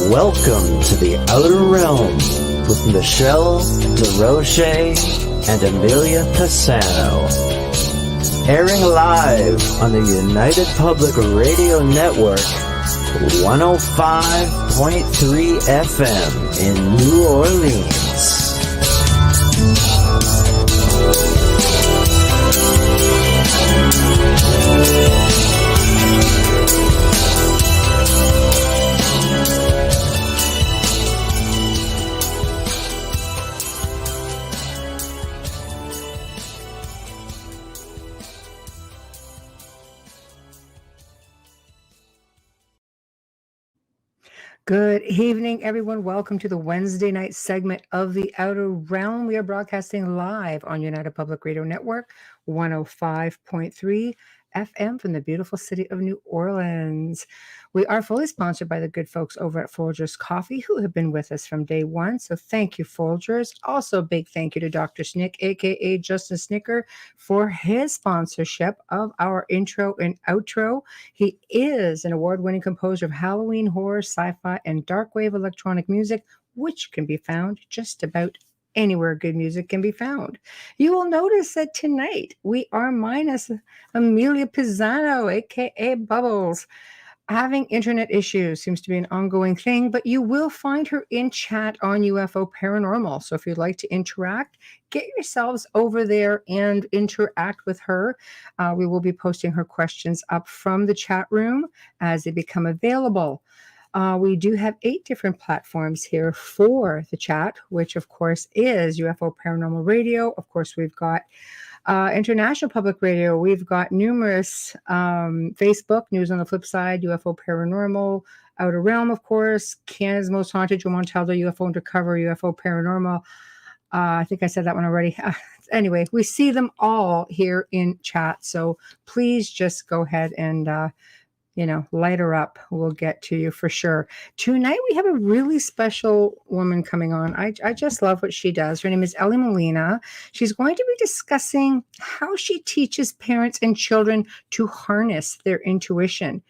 Welcome to the Outer Realm with Michelle DeRoche and Amelia Pisano. Airing live on the United Public Radio Network, 105.3 FM in New Orleans. Good evening, everyone. Welcome to the Wednesday night segment of the Outer Realm. We are broadcasting live on United Public Radio Network, 105.3 FM from the beautiful city of New Orleans. We are fully sponsored by the good folks over at Folgers Coffee, who have been with us from day one. So thank you, Folgers. Also, a big thank you to Dr. Snick, aka Justin Snicker, for his sponsorship of our intro and outro. He is an award-winning composer of Halloween, horror, sci-fi, and dark wave electronic music, which can be found just about anywhere good music can be found. You will notice that tonight we are minus Amelia Pisano, aka Bubbles. Having internet issues seems to be an ongoing thing, but you will find her in chat on UFO Paranormal. So if you'd like to interact, get yourselves over there and interact with her. We will be posting her questions up from the chat room as they become available. We do have 8 different platforms here for the chat, which of course is UFO Paranormal Radio. Of course, we've got International Public Radio. We've got numerous Facebook, News on the Flip Side, UFO Paranormal, Outer Realm, of course, Canada's Most Haunted, Joe Montaldo, UFO Undercover, UFO Paranormal. I think I said that one already. Anyway, we see them all here in chat. So please just go ahead and light her up. We'll get to you for sure. Tonight, we have a really special woman coming on. I just love what she does. Her name is Elly Molina. She's going to be discussing how she teaches parents and children to harness their intuition.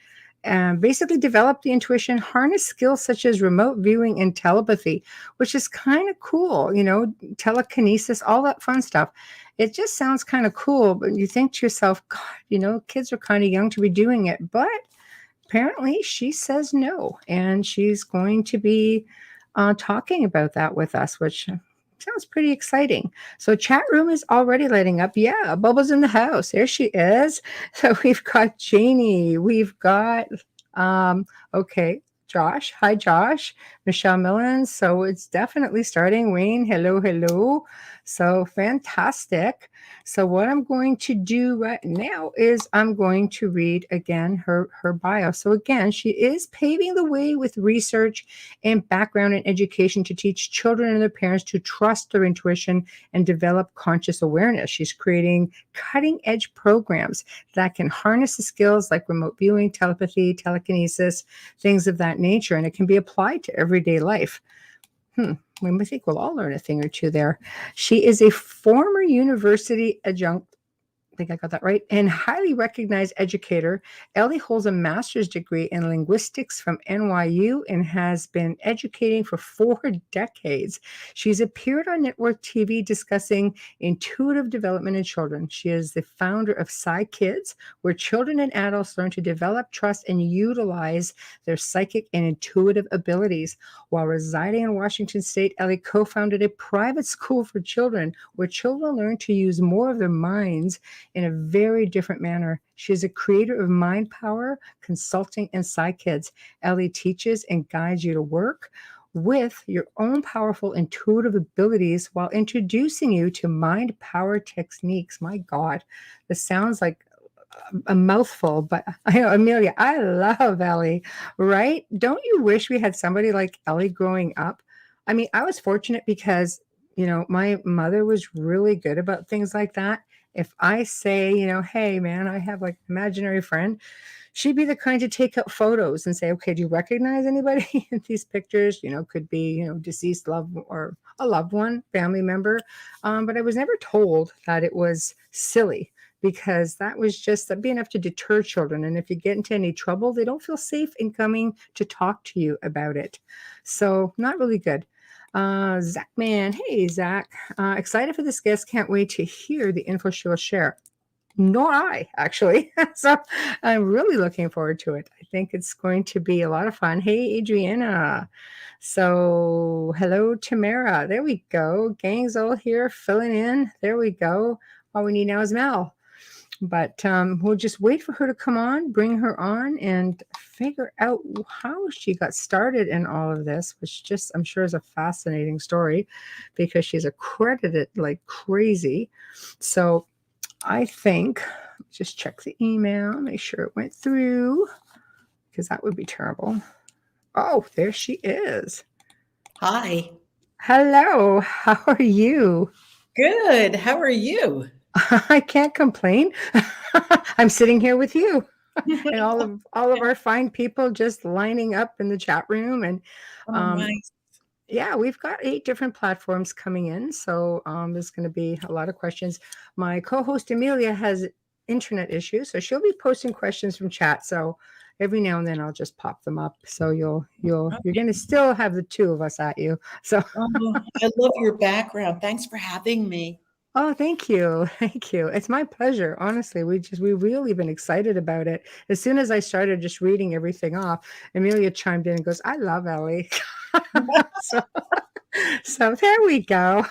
Basically develop the intuition, harness skills such as remote viewing and telepathy, which is kind of cool, telekinesis, all that fun stuff. It just sounds kind of cool, but you think to yourself, God, kids are kind of young to be doing it, but apparently she says no, and she's going to be talking about that with us, which sounds pretty exciting. So chat room is already lighting up. Yeah, Bubbles in the house. There she is. So we've got Janie. We've got, Josh. Hi, Josh. Michelle Millen. So it's definitely starting. Wayne, hello, hello. So fantastic. So what I'm going to do right now is I'm going to read again her bio. So again, she is paving the way with research and background in education to teach children and their parents to trust their intuition and develop conscious awareness. She's creating cutting-edge programs that can harness the skills like remote viewing, telepathy, telekinesis, things of that nature, and it can be applied to everyday life. I think we'll all learn a thing or two there. She is a former University Adjunct, I think I got that right, and highly recognized educator. Elly holds a master's degree in linguistics from NYU and has been educating for 4 decades. She's appeared on network TV discussing intuitive development in children. She is the founder of Psi-Kids, where children and adults learn to develop, trust, and utilize their psychic and intuitive abilities. While residing in Washington State, Elly co-founded a private school for children where children learn to use more of their minds in a very different manner. She is a creator of Mind Power Consulting and Psi-Kids. Elly teaches and guides you to work with your own powerful intuitive abilities while introducing you to mind power techniques. My God, this sounds like a mouthful, but Amelia, I love Elly, right? Don't you wish we had somebody like Elly growing up? I mean, I was fortunate because, my mother was really good about things like that. If I say, hey, man, I have like an imaginary friend, she'd be the kind to take out photos and say, okay, do you recognize anybody in these pictures? Could be, deceased loved or a loved one, family member. But I was never told that it was silly because that was just that'd be enough to deter children. And if you get into any trouble, they don't feel safe in coming to talk to you about it. So not really good. Zach Man, hey Zach, excited for this guest. Can't wait to hear the info she'll share. Nor I, actually. So I'm really looking forward to it. I think it's going to be a lot of fun. Hey, Adriana. So hello, Tamara. There we go. Gang's all here filling in. There we go. All we need now is Mel. But we'll just wait for her to come on, bring her on, and figure out how she got started in all of this, which just I'm sure is a fascinating story because she's accredited like crazy. So I think, just check the email, make sure it went through, because that would be terrible. Oh, there she is. Hi. Hello, how are you? Good. How are you? I can't complain. I'm sitting here with you and all of our fine people just lining up in the chat room. And Nice. yeah, we've got 8 different platforms coming in. So there's going to be a lot of questions. My co-host Amelia has internet issues, so she'll be posting questions from chat. So every now and then I'll just pop them up. So you're going to still have the 2 of us at you. So I love your background. Thanks for having me. oh, thank you. Thank you. It's my pleasure. Honestly, we've really been excited about it. As soon as I started just reading everything off, Amelia chimed in and goes, I love Elly. So there we go.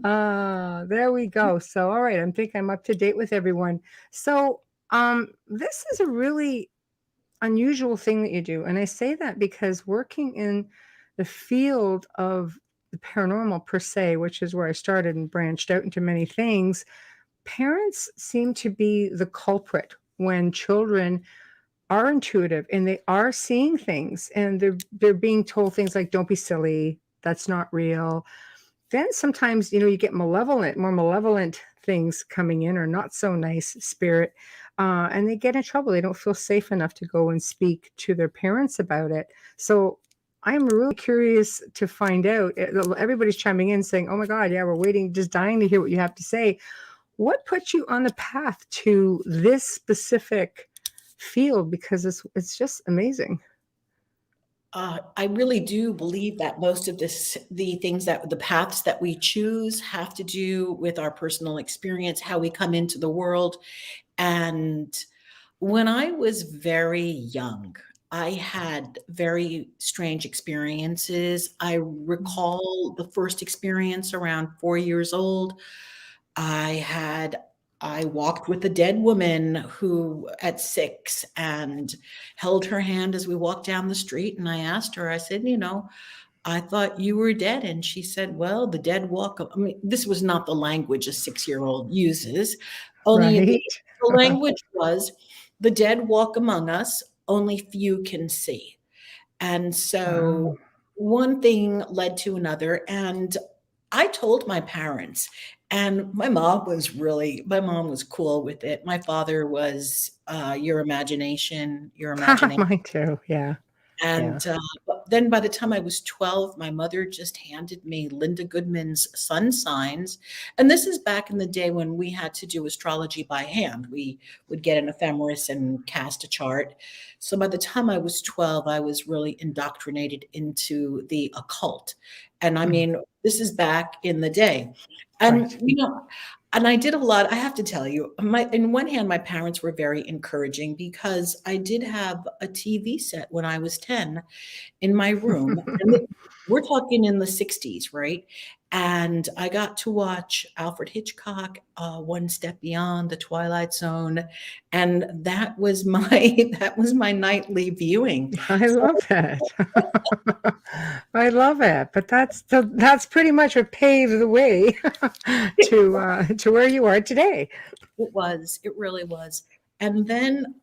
There we go. So, all right. I think I'm up to date with everyone. So, this is a really unusual thing that you do. And I say that because working in the field of the paranormal per se, which is where I started and branched out into many things, parents seem to be the culprit when children are intuitive and they are seeing things and they're being told things like, don't be silly, that's not real. Then sometimes, you get more malevolent things coming in or not so nice spirit, and they get in trouble. They don't feel safe enough to go and speak to their parents about it. So I'm really curious to find out. Everybody's chiming in saying, oh my God, yeah, we're waiting, just dying to hear what you have to say. What put you on the path to this specific field? Because it's just amazing. I really do believe that most of the paths that we choose have to do with our personal experience, how we come into the world. And when I was very young, I had very strange experiences. I recall the first experience around 4 years old. I walked with a dead woman who at 6 and held her hand as we walked down the street. And I asked her, I said, I thought you were dead. And she said, well, the dead walk. I mean, this was not the language a 6-year-old uses. Only Right. the language was the dead walk among us, only few can see. And so one thing led to another. And I told my parents, and my mom was cool with it. My father was your imagination. Mine too. Yeah. And but then by the time I was 12, my mother just handed me Linda Goodman's sun signs. And this is back in the day when we had to do astrology by hand. We would get an ephemeris and cast a chart. So by the time I was 12, I was really indoctrinated into the occult. And I mean, this is back in the day. And, Right. and I did a lot. I have to tell you, in one hand, my parents were very encouraging because I did have a TV set when I was 10 in my room. And we're talking in the 60s, right? And I got to watch Alfred Hitchcock, One Step Beyond, The Twilight Zone. And that was my nightly viewing. I love it. I love it. But that's pretty much what paved the way to where you are today. It really was. And then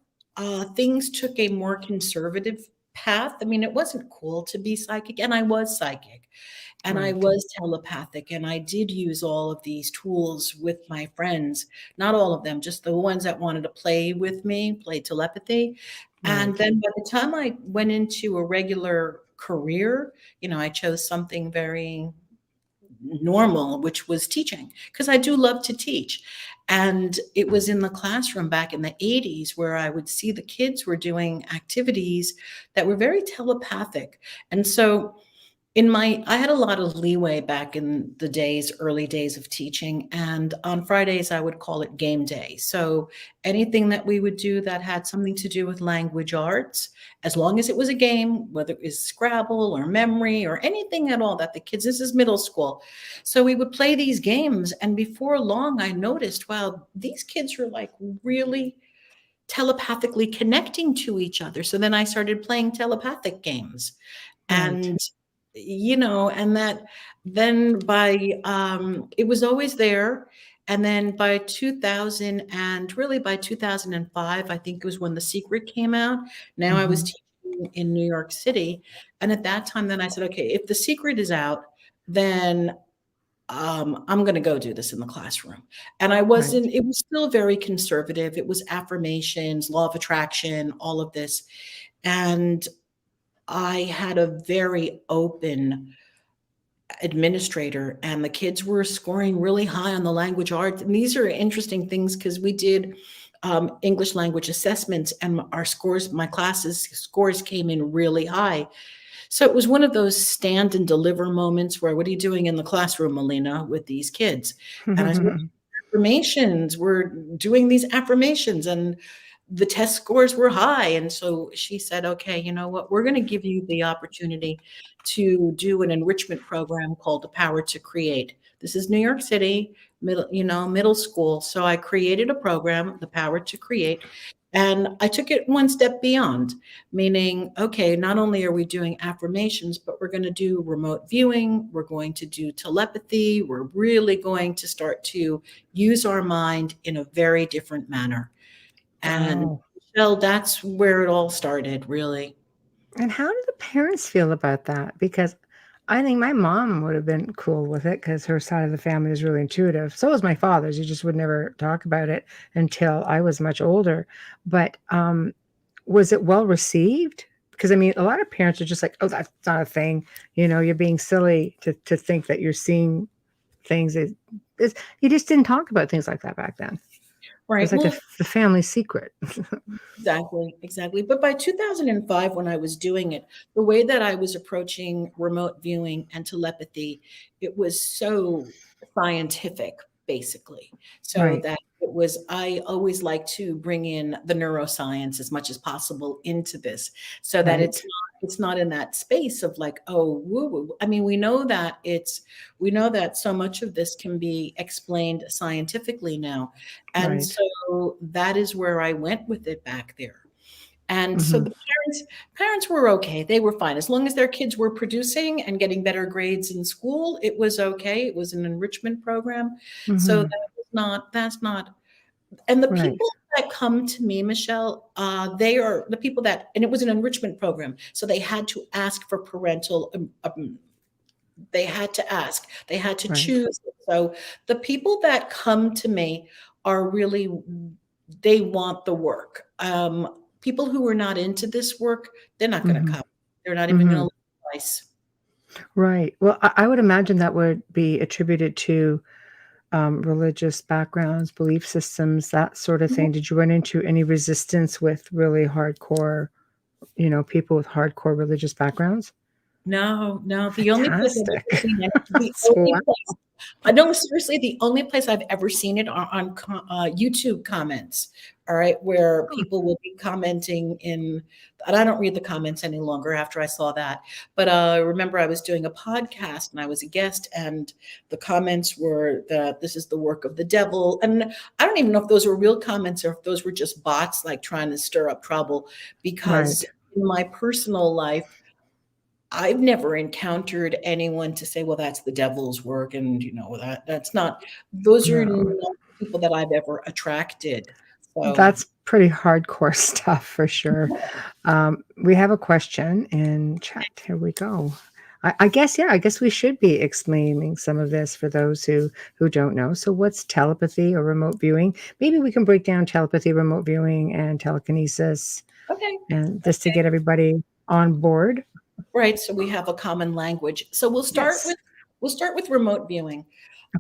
things took a more conservative path. I mean, it wasn't cool to be psychic, and I was psychic, and I Right. was telepathic, and I did use all of these tools with my friends. Not all of them, just the ones that wanted to play with me, play telepathy. And Right. then by the time I went into a regular career, I chose something very normal, which was teaching, because I do love to teach. And it was in the classroom back in the 80s where I would see the kids were doing activities that were very telepathic. And so I had a lot of leeway back in the early days of teaching. And on Fridays, I would call it game day. So anything that we would do that had something to do with language arts, as long as it was a game, whether it was Scrabble or memory or anything at all that the kids, this is middle school. So we would play these games. And before long, I noticed, wow, these kids are like really telepathically connecting to each other. So then I started playing telepathic games. Right. And and that then it was always there. And then by 2000 and really by 2005, I think it was when The Secret came out. Now I was teaching in New York City. And at that time, then I said, okay, if The Secret is out, then I'm going to go do this in the classroom. And it was still very conservative. It was affirmations, law of attraction, all of this. And I had a very open administrator, and the kids were scoring really high on the language arts. And these are interesting things because we did English language assessments, and my class's scores came in really high. So it was one of those stand and deliver moments where, what are you doing in the classroom, Molina, with these kids? And I said, affirmations, we're doing these affirmations, and the test scores were high. And so she said, okay, you know what? We're going to give you the opportunity to do an enrichment program called The Power to Create. This is New York City, middle school. So I created a program, The Power to Create, and I took it one step beyond, meaning, okay, not only are we doing affirmations, but we're going to do remote viewing. We're going to do telepathy. We're really going to start to use our mind in a very different manner. And Michelle, that's where it all started, really. And how did the parents feel about that? Because I think my mom would have been cool with it because her side of the family is really intuitive. So was my father's. He just would never talk about it until I was much older. But was it well received? Because, I mean, a lot of parents are just like, oh, that's not a thing. You're being silly to think that you're seeing things. You just didn't talk about things like that back then. Right. It was like the family secret. Exactly. But by 2005, when I was doing it, the way that I was approaching remote viewing and telepathy, it was so scientific, basically. So that it was, I always like to bring in the neuroscience as much as possible into this, so that it's not in that space of like, oh, woo-woo. I mean, we know that so much of this can be explained scientifically now. And so that is where I went with it back there. And so the parents were okay. They were fine. As long as their kids were producing and getting better grades in school, it was okay. It was an enrichment program. So that's not. And the people that come to me, Michelle, they are the people and it was an enrichment program. So they had to ask for parental, they had to ask, they had to choose. So the people that come to me are really, they want the work. People who are not into this work, they're not going to come. They're not even going to look twice. Right. Well, I would imagine that would be attributed to religious backgrounds, belief systems, that sort of thing. Did you run into any resistance with really hardcore, people with hardcore religious backgrounds? No. The only place I've ever seen it, seriously, the only place I've ever seen it are on YouTube comments. All right, where people will be commenting and I don't read the comments any longer after I saw that. But I remember I was doing a podcast and I was a guest, and the comments were that this is the work of the devil. And I don't even know if those were real comments or if those were just bots like trying to stir up trouble, because in my personal life, I've never encountered anyone to say, well, that's the devil's work. And that's not, those are not the people that I've ever attracted. So. That's pretty hardcore stuff for sure. We have a question in chat. Here we go. I guess we should be explaining some of this for those who don't know. So what's telepathy or remote viewing? Maybe we can break down telepathy, remote viewing, and telekinesis. Okay. And just to get everybody on board. Right. So we have a common language. So we'll start with We'll start with remote viewing.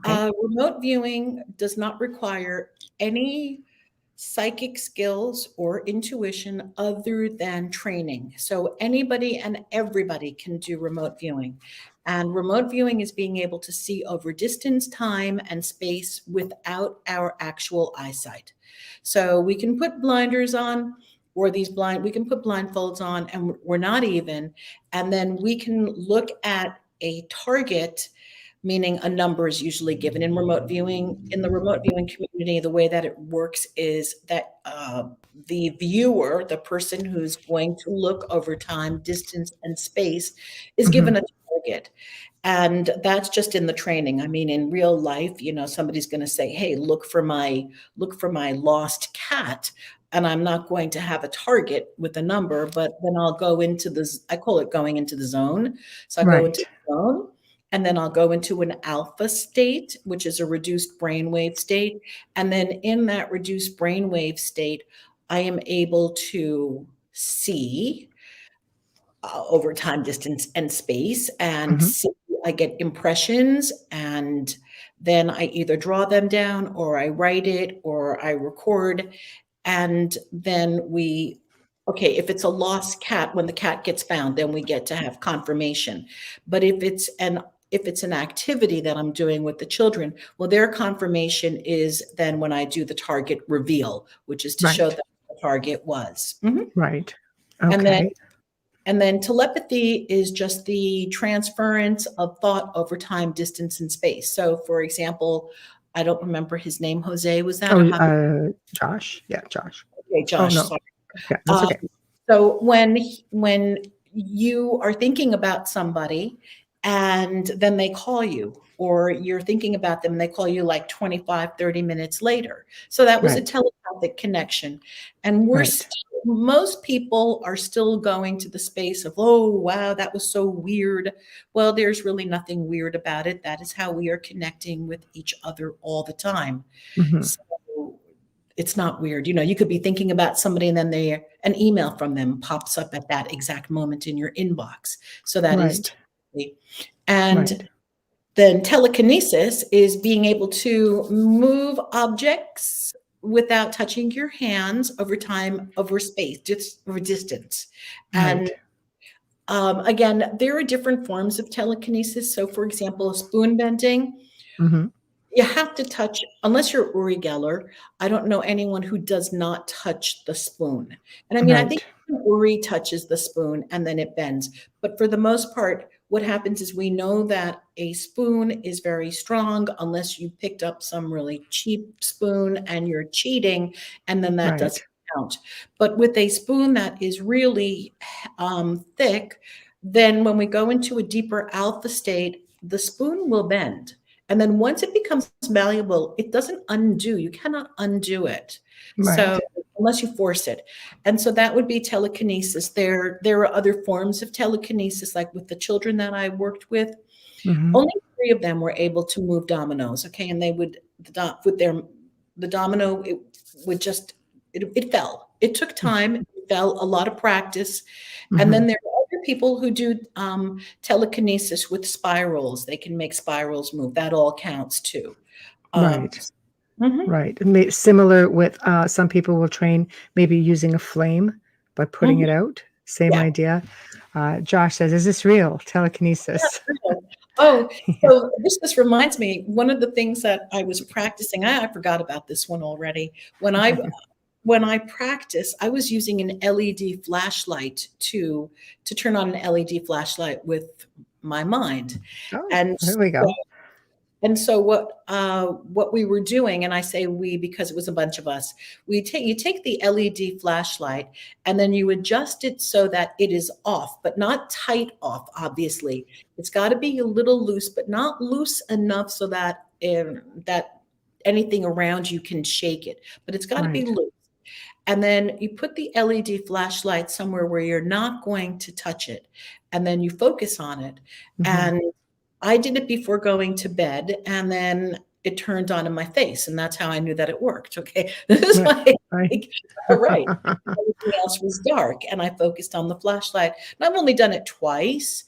Okay. Remote viewing does not require any psychic skills or intuition other than training. So anybody and everybody can do remote viewing. And remote viewing is being able to see over distance, time, and space without our actual eyesight. So we can put blinders on, or we can put blindfolds on, and we're not even. And then we can look at a target, meaning a number is usually given in remote viewing. In the remote viewing community, the way that it works is that the viewer, the person who's going to look over time, distance, and space, is given a target. And that's just in the training. I mean, in real life, somebody's going to say, hey, look for my lost cat. And I'm not going to have a target with a number, but then I'll go into I call it going into the zone. So I go into the zone, and then I'll go into an alpha state, which is a reduced brainwave state. And then in that reduced brainwave state, I am able to see over time, distance, and space, and see, I get impressions, and then I either draw them down, or I write it, or I record. And then okay, if it's a lost cat, when the cat gets found, then we get to have confirmation. But if it's an activity that I'm doing with the children, well, their confirmation is then when I do the target reveal, which is to show that the target was. Right. Okay. And then telepathy is just the transference of thought over time, distance, and space. So, for example, I don't remember his name. Jose, was that? Josh. Yeah, Josh. Okay, Josh. Oh, no. Sorry. Yeah, that's okay. So when you are thinking about somebody and then they call you, or you're thinking about them and they call you like 25, 30 minutes later. So that was a telepathic connection. And most people are still going to the space of, oh, wow, that was so weird. Well, there's really nothing weird about it. That is how we are connecting with each other all the time. So it's not weird. You could be thinking about somebody and then an email from them pops up at that exact moment in your inbox. So that is telepathy. And then telekinesis is being able to move objects without touching your hands over time, over space, just over distance. And again, there are different forms of telekinesis. So, for example, spoon bending, you have to touch, unless you're Uri Geller. I don't know anyone who does not touch the spoon. And I mean, I think Uri touches the spoon and then it bends. But for the most part, what happens is we know that a spoon is very strong unless you picked up some really cheap spoon and you're cheating, and then that doesn't count. But with a spoon that is really thick, then when we go into a deeper alpha state, the spoon will bend. And then once it becomes malleable, it doesn't undo. You cannot undo it. So unless you force it. And so that would be telekinesis. There are other forms of telekinesis, like with the children that I worked with. Only 3 of them were able to move dominoes. Okay. And they would, the domino, it would just, it fell. It took time. It fell, a lot of practice. And then there are other people who do telekinesis with spirals. They can make spirals move. That all counts too. Right. Similar with some people will train maybe using a flame by putting it out. Same idea. Josh says, is this real? Telekinesis. Oh, so this reminds me, one of the things that I was practicing, I forgot about this one already. When I practice, I was using an LED flashlight to turn on an LED flashlight with my mind. Oh, and there we go. And so what we were doing, and I say we because it was a bunch of us, you take the LED flashlight and then you adjust it so that it is off, but not tight off, obviously. It's got to be a little loose, but not loose enough so that that anything around you can shake it, but it's got to be loose. And then you put the LED flashlight somewhere where you're not going to touch it, and then you focus on it. And I did it before going to bed, and then it turned on in my face, and that's how I knew that it worked. Okay, this is all right. Everything else was dark, and I focused on the flashlight. And I've only done it twice,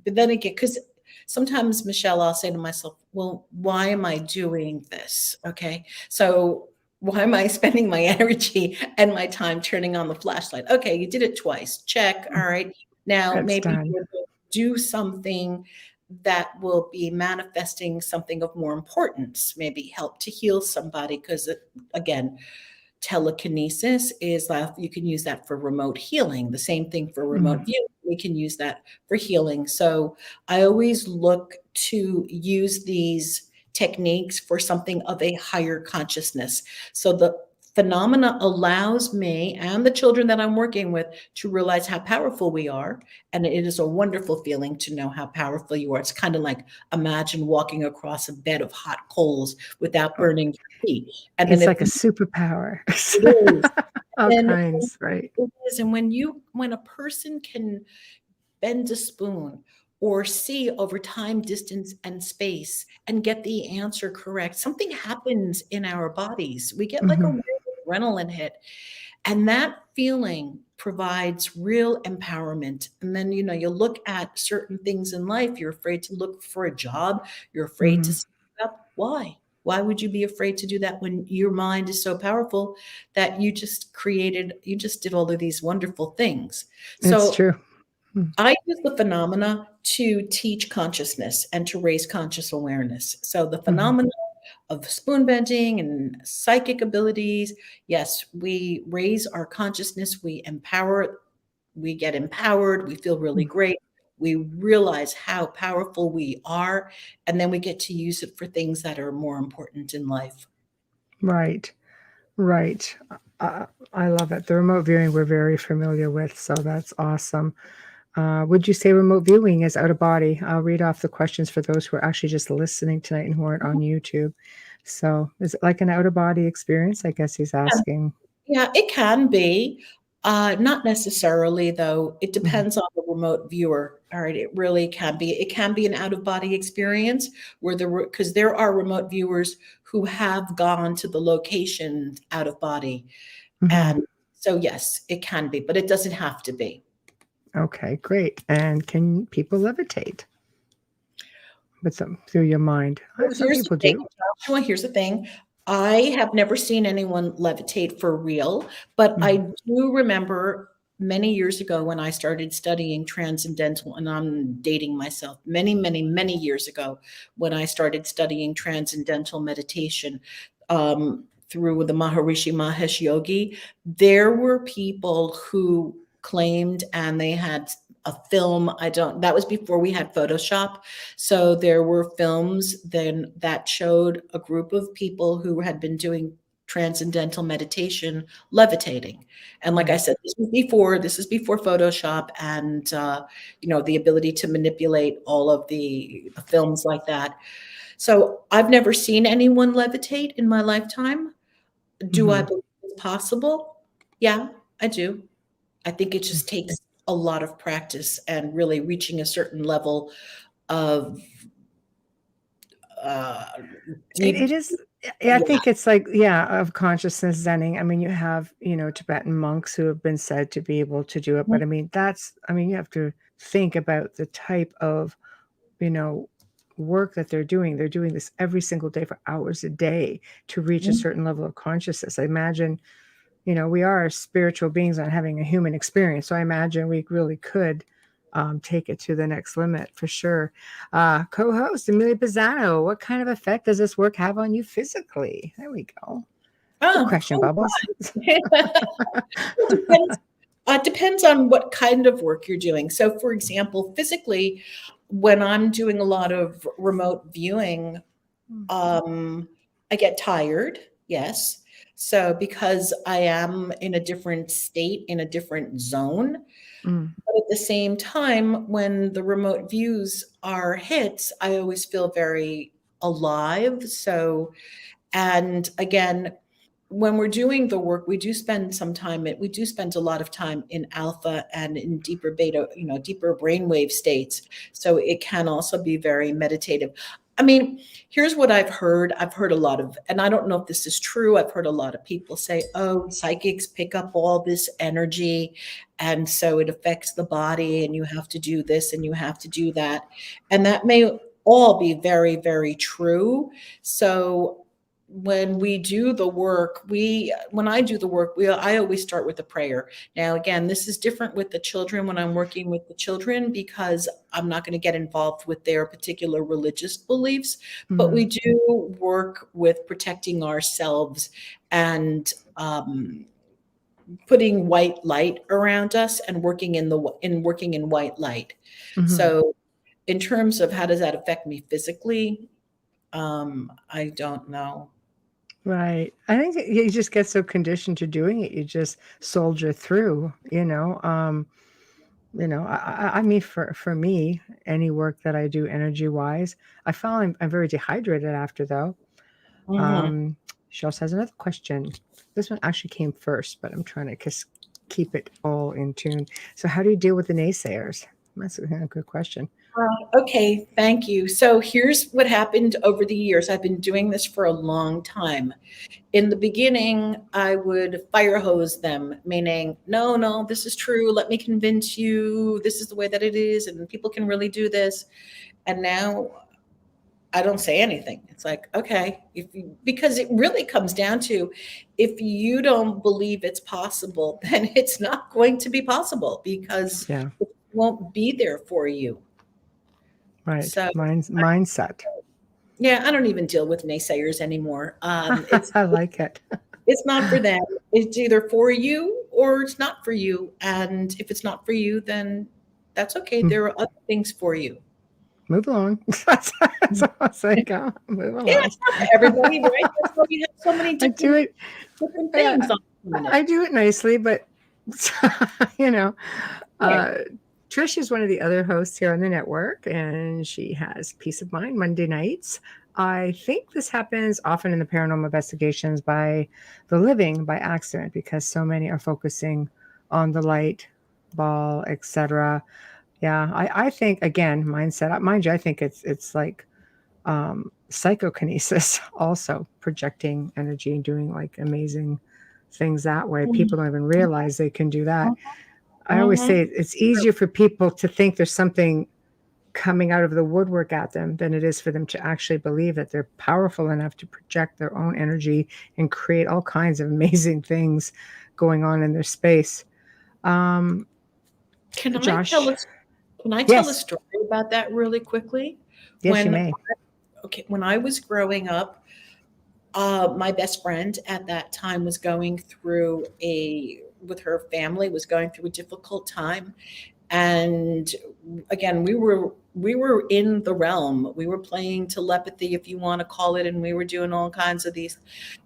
but then again, because sometimes, Michelle, I'll say to myself, well, why am I doing this? Okay. So why am I spending my energy and my time turning on the flashlight? Okay, you did it twice. Check. All right. Now That's maybe done. you'll do something that will be manifesting something of more importance, maybe help to heal somebody. Because again, telekinesis is you can use that for remote healing. The same thing for remote viewing. We can use that for healing. So I always look to use these techniques for something of a higher consciousness. So the phenomena allows me and the children that I'm working with to realize how powerful we are. And it is a wonderful feeling to know how powerful you are. It's kind of like imagine walking across a bed of hot coals without burning your feet. And then It's like a superpower. it is. All And kinds, right? it is. And when a person can bend a spoon or see over time, distance, and space and get the answer correct, something happens in our bodies. We get like a Mhm. real adrenaline hit. And that feeling provides real empowerment. And then, you look at certain things in life. You're afraid to look for a job. You're afraid to Mhm. speak up. Why? Why would you be afraid to do that when your mind is so powerful that you just did all of these wonderful things? It's So true. Mm. I use the phenomena to teach consciousness and to raise conscious awareness. So the Mhm. phenomena of spoon bending and psychic abilities, yes, we raise our consciousness, we get empowered, we feel really Mm. great. We realize how powerful we are, and then we get to use it for things that are more important in life. Right. Right. I love it. The remote viewing we're very familiar with, so that's awesome. Would you say remote viewing is out of body? I'll read off the questions for those who are actually just listening tonight and who aren't on YouTube. So, is it like an out of body experience? I guess he's asking. Yeah, it can be. Not necessarily, though. It Mhm. depends on the remote viewer. All right, it really can be. It can be an out of body experience where because there are remote viewers who have gone to the location out of body, Mhm. and so yes, it can be, but it doesn't have to be. Okay, great. And can people levitate with them through your mind? Well, Some here's the people thing, do. Joshua. Here's the thing. I have never seen anyone levitate for real, but I Mhm. do remember many years ago when I started studying transcendental, and I'm dating myself, many, many, many years ago when I started studying transcendental meditation through the Maharishi Mahesh Yogi, there were people who claimed and they had a film. That was before we had Photoshop. So there were films then that showed a group of people who had been doing transcendental meditation levitating. And like I Right. said, this is before Photoshop and the ability to manipulate all of the films like that. So I've never seen anyone levitate in my lifetime. Do I Mhm. believe it's possible? Yeah, I do. I think it just takes a lot of practice and really reaching a certain level of uh, It deep. is. I Yeah. think it's like, yeah, of consciousness zenning. I mean, you have, Tibetan monks who have been said to be able to do it, but I mean, you have to think about the type of, you know, work that they're doing. They're doing this every single day for hours a day to reach a Mhm. certain level of consciousness. I imagine, we are spiritual beings on having a human experience. So I imagine we really could take it to the next limit for sure. Co-host Amelia Pisano, what kind of effect does this work have on you physically? There we go. Good Oh, question, oh Bubbles. It depends on what kind of work you're doing. So, for example, physically, when I'm doing a lot of remote viewing, um, I get tired. Yes. So, because I am in a different state, in a different zone, Mm, but at the same time, when the remote views are hits, I always feel very alive. So, and again, when we're doing the work, we do spend a lot of time in alpha and in deeper beta, deeper brainwave states. So it can also be very meditative. I mean, here's what I've heard. I've heard a lot of, and I don't know if this is true. I've heard a lot of people say, oh, psychics pick up all this energy. And so it affects the body, and you have to do this and you have to do that. And that may all be very, very true. So when we do the work, when I do the work, I always start with a prayer. Now, again, this is different with the children when I'm working with the children, because I'm not going to get involved with their particular religious beliefs, but we do work with protecting ourselves and putting white light around us and working in white light. So in terms of how does that affect me physically, I don't know. Right. I think you just get so conditioned to doing it. You just soldier through, I mean, for me, any work that I do energy wise, I found I'm very dehydrated after, though. She also has another question. This one actually came first, but I'm trying to keep it all in tune. So how do you deal with the naysayers? That's a good question. Okay, thank you. So here's what happened over the years. I've been doing this for a long time. In the beginning, I would fire hose them, meaning, no, this is true. Let me convince you. This is the way that it is, and people can really do this. And now I don't say anything. It's like, okay, because it really comes down to, if you don't believe it's possible, then it's not going to be possible, because it won't be there for you. Right. So mindset. Yeah, I don't even deal with naysayers anymore. I like it. It's not for them. It's either for you or it's not for you. And if it's not for you, then that's okay. There are other things for you. Move along. That's all I say. Go. Move along. Yeah, it's not for everybody, right? That's why we have so many different things. I do it nicely, but Trish is one of the other hosts here on the network, and she has Peace of Mind Monday nights. I think this happens often in the paranormal investigations by the living by accident, because so many are focusing on the light ball, etc. Yeah, I think, again, mindset. Mind you, I think it's like psychokinesis, also projecting energy and doing like amazing things that way. People don't even realize they can do that. I always say it's easier for people to think there's something coming out of the woodwork at them than it is for them to actually believe that they're powerful enough to project their own energy and create all kinds of amazing things going on in their space. Can Josh, I tell a story about that really quickly? Yes, you may. When I was growing up, my best friend at that time was going through with her family, was going through a difficult time. And again, we were in the realm. We were playing telepathy, if you want to call it, and we were doing all kinds of these.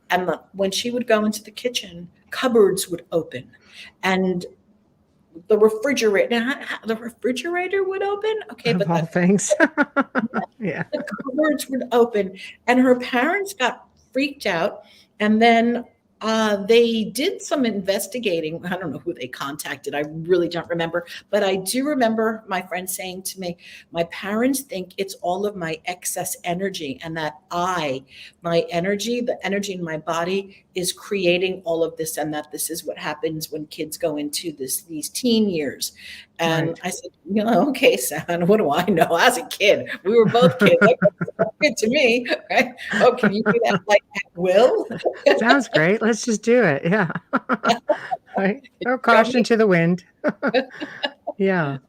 And when she would go into the kitchen, cupboards would open, and the refrigerator would open. Okay, of but all things, yeah, the cupboards would open, and her parents got freaked out, and then they did some investigating. I don't know who they contacted. I really don't remember. But I do remember my friend saying to me, my parents think it's all of my excess energy, and that the energy in my body is creating all of this, and that this is what happens when kids go into these teen years. And I said, okay, son, what do I know? As a kid, we were both kids. That sounds good to me, right? Oh, can you do that like at will? Sounds great. Let's just do it. Yeah. Right. Throw caution to the wind. Yeah.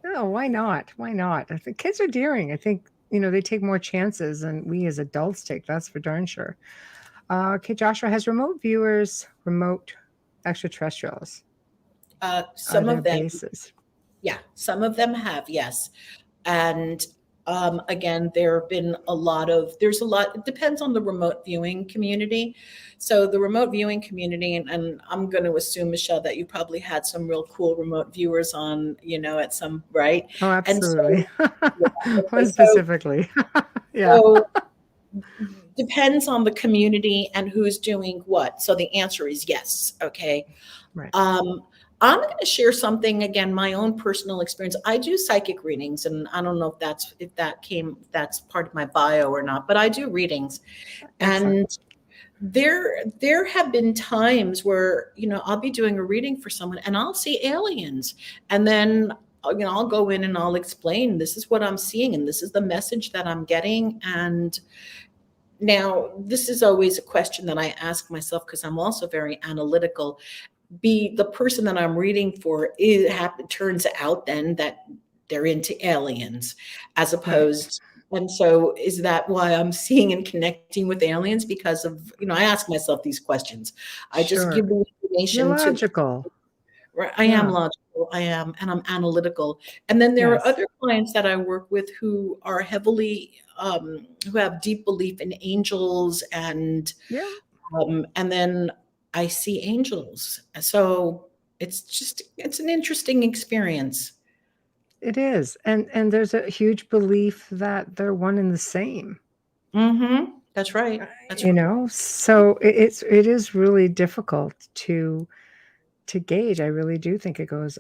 No, why not? Why not? I think kids are daring. I think, they take more chances than we as adults take. That's for darn sure. Okay, Joshua, has remote viewers, remote extraterrestrials? Some of them. Bases? Yeah, some of them have, yes. And again, there's a lot, it depends on the remote viewing community. So the remote viewing community, and I'm going to assume, Michelle, that you probably had some real cool remote viewers on, at some, right? Oh, absolutely. And One specifically. Yeah. So depends on the community and who's doing what. So the answer is yes. Okay. Right. I'm going to share something again, my own personal experience. I do psychic readings, and I don't know if that's part of my bio or not, but I do readings. Excellent. And there have been times where, I'll be doing a reading for someone and I'll see aliens. And then, I'll go in and I'll explain, this is what I'm seeing and this is the message that I'm getting. And now this is always a question that I ask myself, because I'm also very analytical. The person that I'm reading for, turns out then that they're into aliens, as opposed. And so is that why I'm seeing and connecting with aliens? Because of, I ask myself these questions. I just Sure. give the You're information logical. Right. I am Yeah. logical. I am, and I'm analytical. And then there are Yes. other clients that I work with who are heavily, who have deep belief in angels, Yeah. and then I see angels. So it's an interesting experience. It is. And there's a huge belief that they're one and the same. Mm-hmm. That's right. That's You right. know, so it is really difficult to gauge. I really do think it goes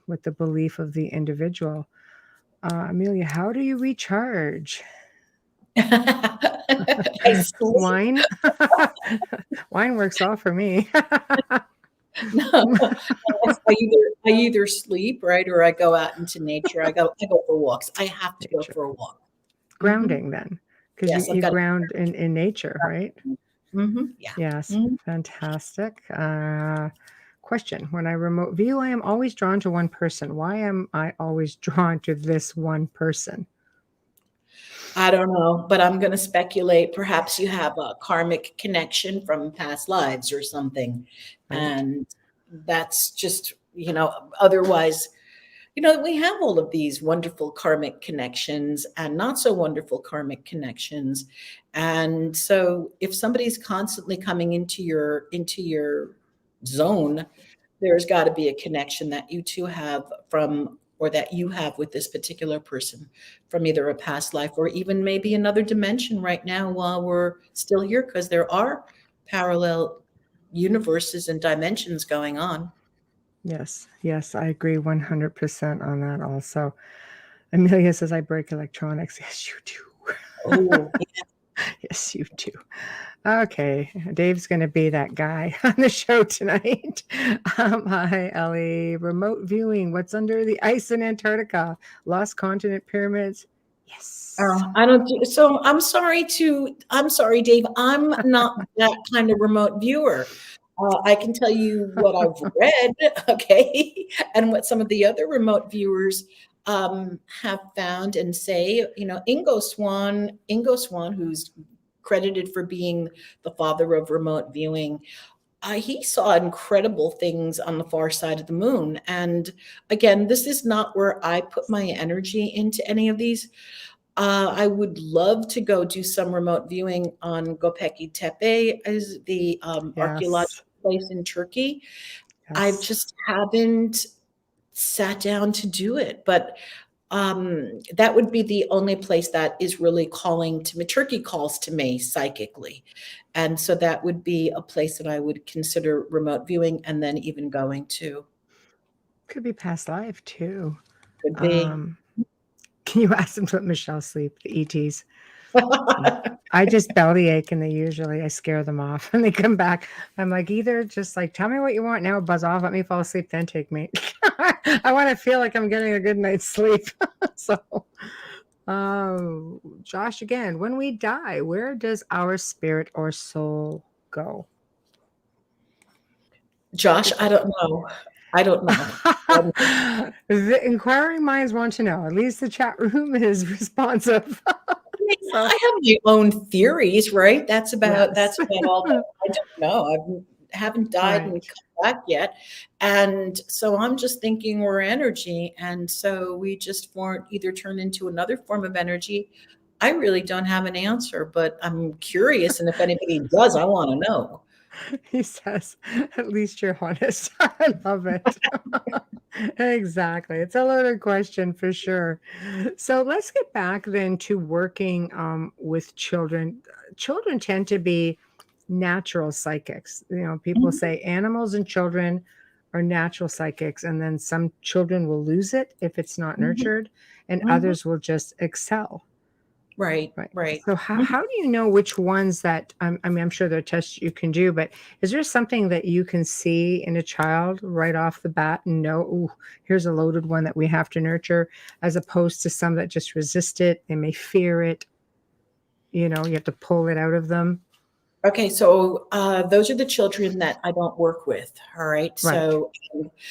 with the belief of the individual. Amelia, how do you recharge? I sleep. Wine? Wine works well for me. No, I either sleep, right, or I go out into nature. I go for walks. I have to go Nature. for a walk. Grounding then, because Yes, I've you got. ground in nature, right? Yeah. Yes, Mhm. fantastic. Question. When I remote view, I am always drawn to one person. Why am I always drawn to this one person? I don't know, but I'm going to speculate. Perhaps you have a karmic connection from past lives or something, Right? and that's just, otherwise. We have all of these wonderful karmic connections and not so wonderful karmic connections. And so if somebody's constantly coming into your zone, there's got to be a connection that you two have from, or that you have with this particular person from either a past life or even maybe another dimension right now while we're still here, because there are parallel universes and dimensions going on. Yes, yes, I agree 100% on that also. Amelia says, I break electronics. Yes, you do. Oh, Yes, you do. Okay, Dave's going to be that guy on the show tonight. Hi, Elly. Remote viewing. What's under the ice in Antarctica? Lost continent pyramids. Yes. I don't do so. I'm sorry, Dave. I'm not that kind of remote viewer. I can tell you what I've read, okay, and what some of the other remote viewers have found and say. Ingo Swann, who's credited for being the father of remote viewing, he saw incredible things on the far side of the moon. And again, this is not where I put my energy into any of these. I would love to go do some remote viewing on Göbekli Tepe, is the Yes. archaeological place in Turkey. I Yes. just haven't sat down to do it, but that would be the only place that is really calling to me. Turkey calls to me psychically, and so that would be a place that I would consider remote viewing, and then even going to. Could be past life too. Could be. Um, can you ask them to let Michelle sleep? The ETs. I just bellyache and I scare them off and they come back. I'm like, either just like, tell me what you want now, buzz off, let me fall asleep, then take me. I want to feel like I'm getting a good night's sleep. So, Josh, again, when we die, where does our spirit or soul go? Josh, I don't know. I don't know. The inquiring minds want to know. At least the chat room is responsive. So, I have my own theories, right? That's about yes. all that I don't know. I haven't died and Right. come back yet. And so I'm just thinking we're energy. And so we just either turn into another form of energy. I really don't have an answer, but I'm curious. And if anybody does, I want to know. He says, at least you're honest. I love it. Exactly. It's a loaded question for sure. So let's get back then to working with children. Children tend to be natural psychics. People Mhm. say animals and children are natural psychics, and then some children will lose it if it's not Mhm, nurtured, and mhm. others will just excel. Right, Right. right. So Mhm. how do you know which ones that I mean, I'm sure there are tests you can do, but is there something that you can see in a child right off the bat and know, "Ooh, here's a loaded one that we have to nurture," as opposed to some that just resist it, they may fear it, you have to pull it out of them? Okay, so those are the children that I don't work with. All right. Right.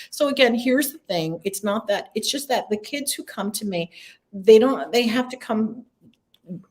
So again, here's the thing. It's not that, it's just that the kids who come to me, they have to come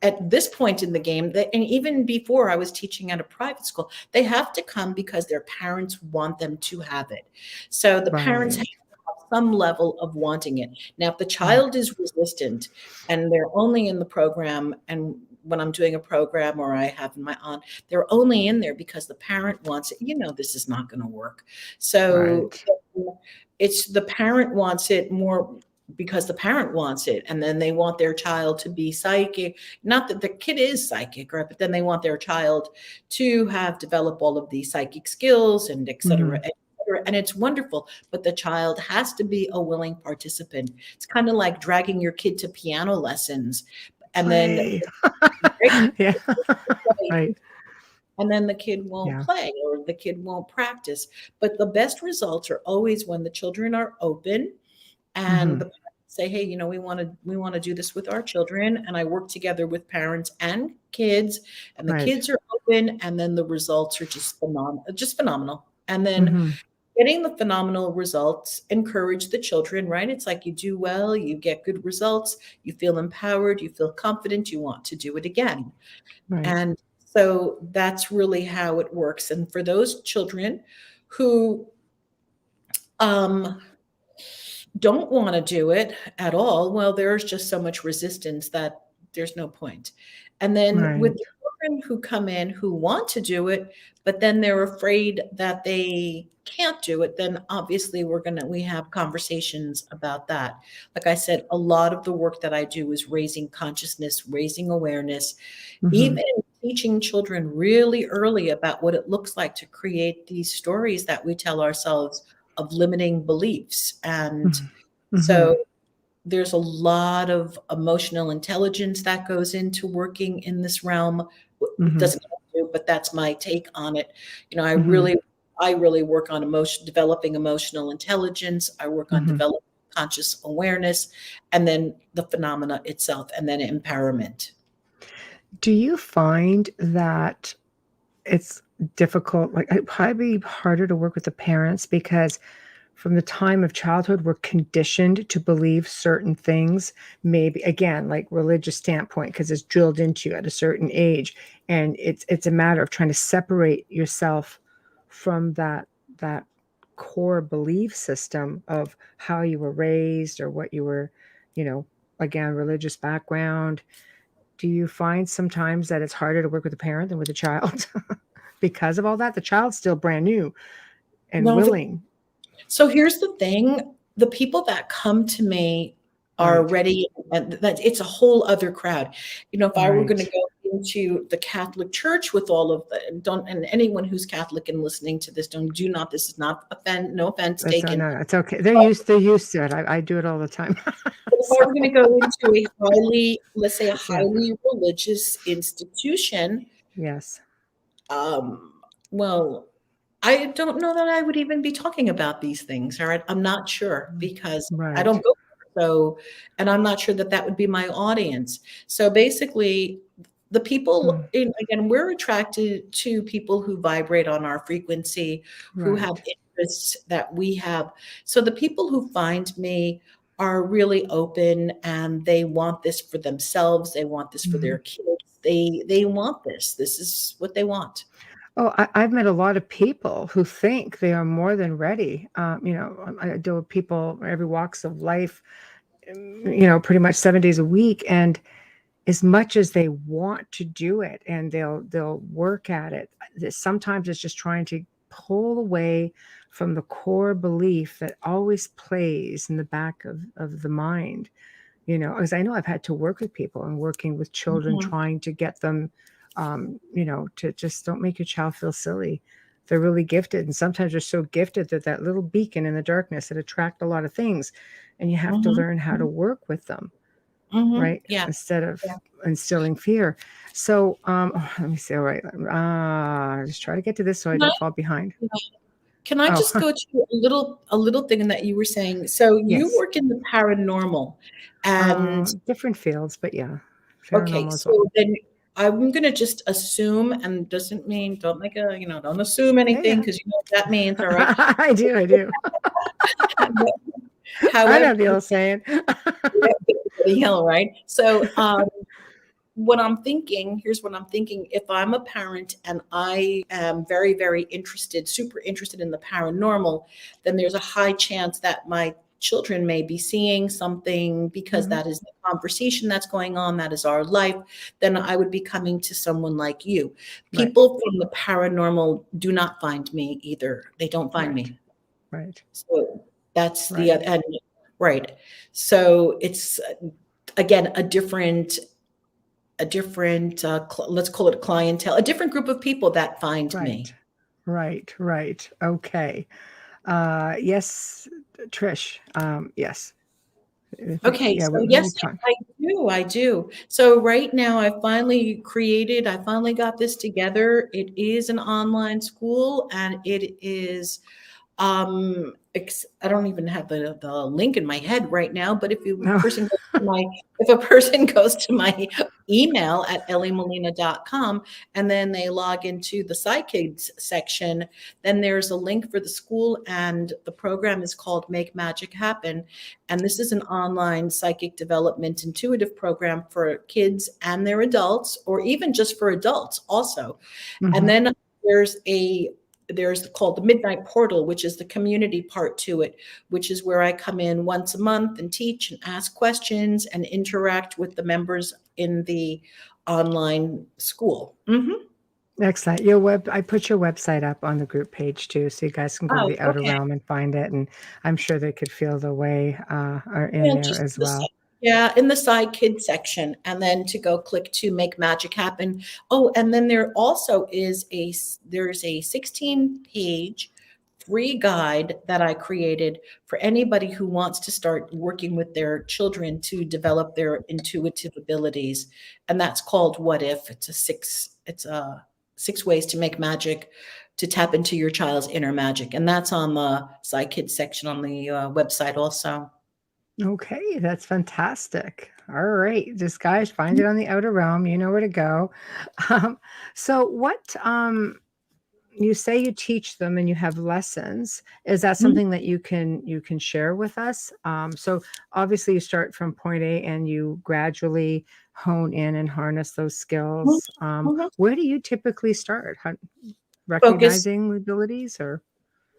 at this point in the game, and even before I was teaching at a private school, they have to come because their parents want them to have it. So the parents have Right. to have some level of wanting it. Now, if the Right. child is resistant and they're only in the program, and when I'm doing a program or I have my aunt, they're only in there because the parent wants it. This is not going to work. So Right. it's the parent wants it more because the parent wants it, and then they want their child to be psychic. Not that the kid is psychic, right? But then they want their child to have developed all of these psychic skills and et cetera, Mhm. et cetera. And it's wonderful, but the child has to be a willing participant. It's kind of like dragging your kid to piano lessons, and then Play. Yeah. Right. and then the kid won't Yeah. play or the kid won't practice. But the best results are always when the children are open and the Mhm. parents say, hey, we want to do this with our children. And I work together with parents and kids, and the Right. kids are open, and then the results are just phenomenal. And then Mhm. getting the phenomenal results encourage the children, right? It's like you do well, you get good results, you feel empowered, you feel confident, you want to do it again. Right. And so that's really how it works. And for those children who um, don't want to do it at all, well, there's just so much resistance that there's no point. And then with Right. the children who come in who want to do it, but then they're afraid that they can't do it, then obviously we have conversations about that. Like I said, a lot of the work that I do is raising consciousness, raising awareness, Mhm. even teaching children really early about what it looks like to create these stories that we tell ourselves of limiting beliefs. And Mhm. so Mhm. there's a lot of emotional intelligence that goes into working in this realm. Mhm. Doesn't have to, but that's my take on it. I Mhm. really work on developing emotional intelligence. I work on Mhm. developing conscious awareness, and then the phenomena itself, and then empowerment. Do you find that it's difficult, like, it'd probably be harder to work with the parents because from the time of childhood, we're conditioned to believe certain things, maybe again, like religious standpoint, because it's drilled into you at a certain age, and it's a matter of trying to separate yourself from that core belief system of how you were raised or what you were, you know, again, religious background. Do you find sometimes that it's harder to work with a parent than with a child because of all that? The child's still brand new and No, willing. so here's the thing, the people that come to me are Right, ready, and that it's a whole other crowd. If I were gonna right. go into the Catholic Church with all of the don't and anyone who's Catholic and listening to this, do not, this is not no offense That's taken. no, it's okay. They're used to it. I do it all the time. But if I So, were gonna go into let's say a yeah. highly religious institution, Yes. um, well, I don't know that I would even be talking about these things, all right? I'm not sure Mm. because I don't Right. go there, and I'm not sure that that would be my audience. So basically, the people, Mm. again, we're attracted to people who vibrate on our frequency, who have Right. interests that we have. So the people who find me are really open, and they want this for themselves. They want this for their Mhm. kids. They want this. This is what they want. Oh, I've met a lot of people who think they are more than ready. I deal with people every walks of life, pretty much 7 days a week. And as much as they want to do it and they'll work at it, sometimes it's just trying to pull away from the core belief that always plays in the back of the mind. As I know I've had to work with people and working with children, Mhm. trying to get them, to just don't make your child feel silly. they're really gifted, and sometimes they're so gifted that that little beacon in the darkness that attract a lot of things, and you have to Mhm, learn how to work with them, mhm, right? yeah, Instead of yeah. instilling fear. So, let me see. All right, just try to get to this so I Can I don't fall behind. can I Oh, just go to a little thing that you were saying? So you yes. work in the paranormal, and Different fields, but yeah, okay, paranormal as well. so then I'm gonna just assume, and doesn't mean don't make a don't assume Yeah, anything yeah. because you know what that means, all right? I do. I do. I However, know the old saying. the hell, right? So what I'm thinking, here's what I'm thinking. If I'm a parent and I am very, very interested, super interested in the paranormal, then there's a high chance that my children may be seeing something because Mhm. that is the conversation that's going on, that is our life. Then I would be coming to someone like you. Right. People from the paranormal do not find me either. They don't find Right. me. Right. So that's the Right. and right. So it's again a different let's call it clientele, a different group of people that find Right. me. Right. Right. Okay. Yes, Trish. Yes. I think, Okay, yeah, so we yes, talked. I do. So right now I finally got this together. It is an online school, and it is I don't even have the link in my head right now, but No. if a person goes to my email at ellymolina.com and then they log into the Psi-Kids section, then there's a link for the school, and the program is called Make Magic Happen. And this is an online psychic development intuitive program for kids and their adults, or even just for adults also. And Mhm. then there's a there's called the Midnight Portal, which is the community part to it, which is where I come in once a month and teach and ask questions and interact with the members in the online school. Excellent. I put your website up on the group page too, so you guys can go to Oh, the Outer okay. Realm and find it. And I'm sure they could feel the way are in Yeah, there just as well. yeah, in the side kid section, and then to go click to make magic happen. Oh, and then there's a 16-page free guide that I created for anybody who wants to start working with their children to develop their intuitive abilities, and that's called What If. It's a 6 ways to make magic, to tap into your child's inner magic, and that's on the side kid section on the website also. Okay, that's fantastic. All right, just guys, find it on the Outer Realm. You know where to go. Um, so, what you say you teach them and you have lessons? Is that Mhm, something that you can share with us? So, obviously, you start from point A and you gradually hone in and harness those mhm, skills. mhm. Where do you typically start? Focus. Recognizing the abilities, or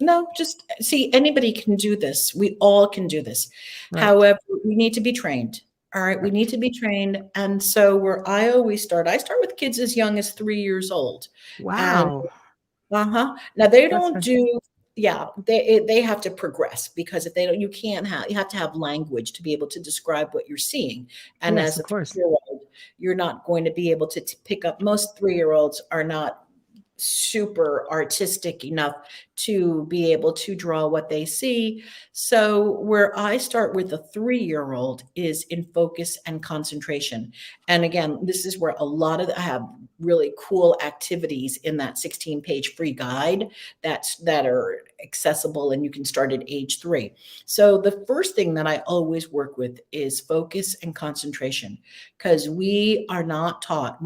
No, just see, anybody can do this. We all can do this. right, However, we need to be trained. All right, we need right? to be trained. And so where I start with kids as young as 3 years old. And Wow, now they that's don't fantastic. do, yeah, they have to progress, because if they don't, you have to have language to be able to describe what you're seeing. And Yes, as a of course. 3 year old, you're not going to be able to pick up. Most 3 year olds are not super artistic enough to be able to draw what they see. So, where I start with a 3 year old is in focus and concentration. And again, this is where I have really cool activities in that 16-page free guide that are accessible, and you can start at age 3. So, the first thing that I always work with is focus and concentration, because we are not taught.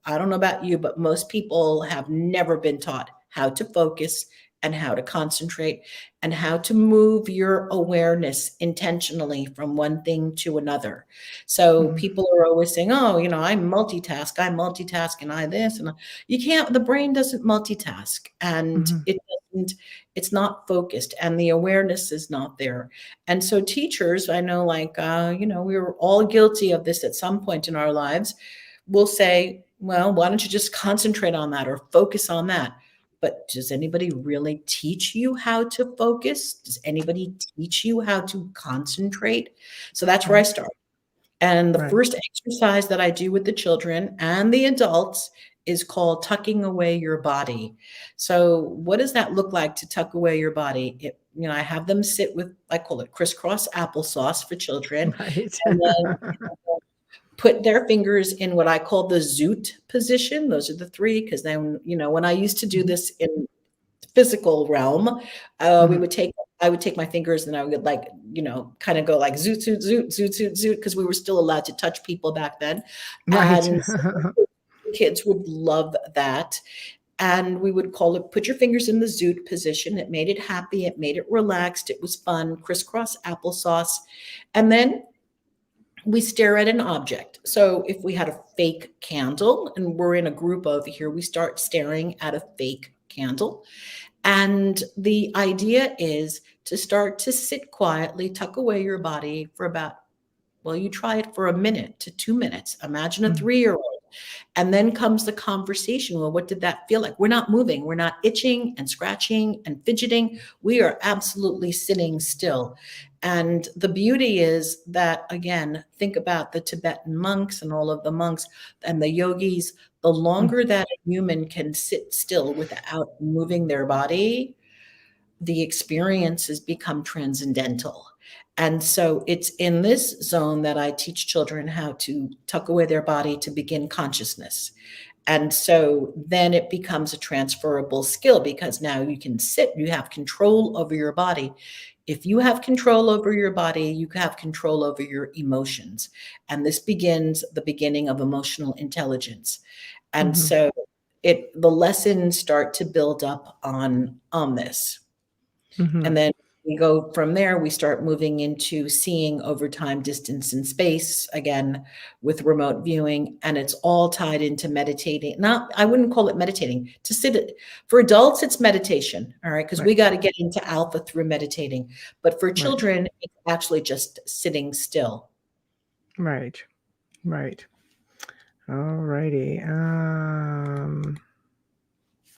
I don't know about you, but most people have never been taught how to focus and how to concentrate and how to move your awareness intentionally from one thing to another. So Mhm, people are always saying, "Oh, I multitask, and I this and you can't. The brain doesn't multitask, and mhm. it's not focused, and the awareness is not there." And so teachers, I know, like we were all guilty of this at some point in our lives, will say, well, why don't you just concentrate on that or focus on that? But does anybody really teach you how to focus? Does anybody teach you how to concentrate? So that's where I Right, start. And the right. first exercise that I do with the children and the adults is called tucking away your body. So what does that look like to tuck away your body? I have them sit with, I call it crisscross applesauce for children, Right. and then put their fingers in what I call the zoot position. Those are the three, because then, when I used to do this in physical realm, we Mhm. would take I would take my fingers and I would kind of go like zoot, zoot, zoot, zoot, zoot, zoot, because we were still allowed to touch people back then. Right. And so kids would love that. And we would call it, put your fingers in the zoot position. It made it happy. It made it relaxed. It was fun. Crisscross applesauce. And then we stare at an object. So if we had a fake candle and we're in a group of here, we start staring at a fake candle. And the idea is to start to sit quietly, tuck away your body for about, well, you try it for a minute to 2 minutes. Imagine a Mhm. 3-year-old. And then comes the conversation. Well, what did that feel like? We're not moving. We're not itching and scratching and fidgeting. We are absolutely sitting still. And the beauty is that, again, think about the Tibetan monks and all of the monks and the yogis. The Mhm. longer that a human can sit still without moving their body, the experiences become transcendental. And so it's in this zone that I teach children how to tuck away their body to begin consciousness. And so then it becomes a transferable skill, because now you can sit, you have control over your body. If you have control over your body, you have control over your emotions. And this begins the beginning of emotional intelligence. And Mhm. so the lessons start to build up on this. And Mhm. then we go from there, we start moving into seeing over time, distance, and space, again, with remote viewing. And it's all tied into meditating. Not, I wouldn't call it meditating. For adults, it's meditation, all right, because Right. we got to get into alpha through meditating. But for Right. children, it's actually just sitting still. Right. Right. All righty.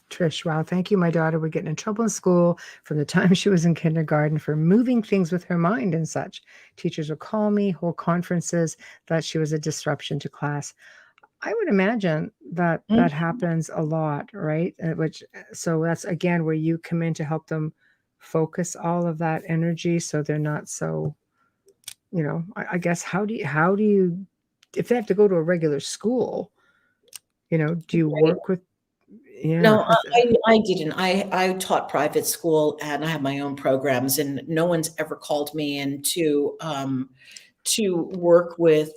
Trish, wow, thank you. My daughter would get in trouble in school from the time she was in kindergarten for moving things with her mind and such. Teachers would call me, hold conferences, that she was a disruption to class. I would imagine that Mm, that happens a lot, right? So that's again where you come in to help them focus all of that energy so they're not so, I guess how do you if they have to go to a regular school, do you right. work with yeah, No, I didn't. I taught private school and I have my own programs, and no one's ever called me in to work with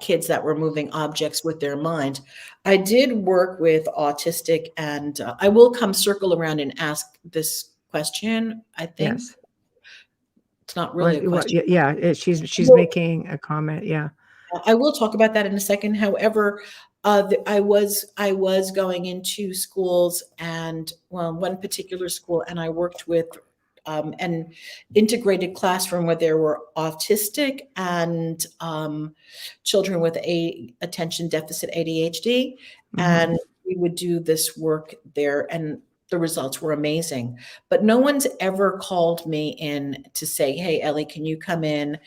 kids that were moving objects with their mind. I did work with autistic, and I will come circle around and ask this question. I think yes. it's not Well, really a well, question. yeah, she's making a comment, yeah. I will talk about that in a second. However, I was going into schools, and well, one particular school, and I worked with an integrated classroom where there were autistic and children with a attention deficit ADHD, Mhm, and we would do this work there, and the results were amazing. But no one's ever called me in to say, "Hey, Ellie, can you come in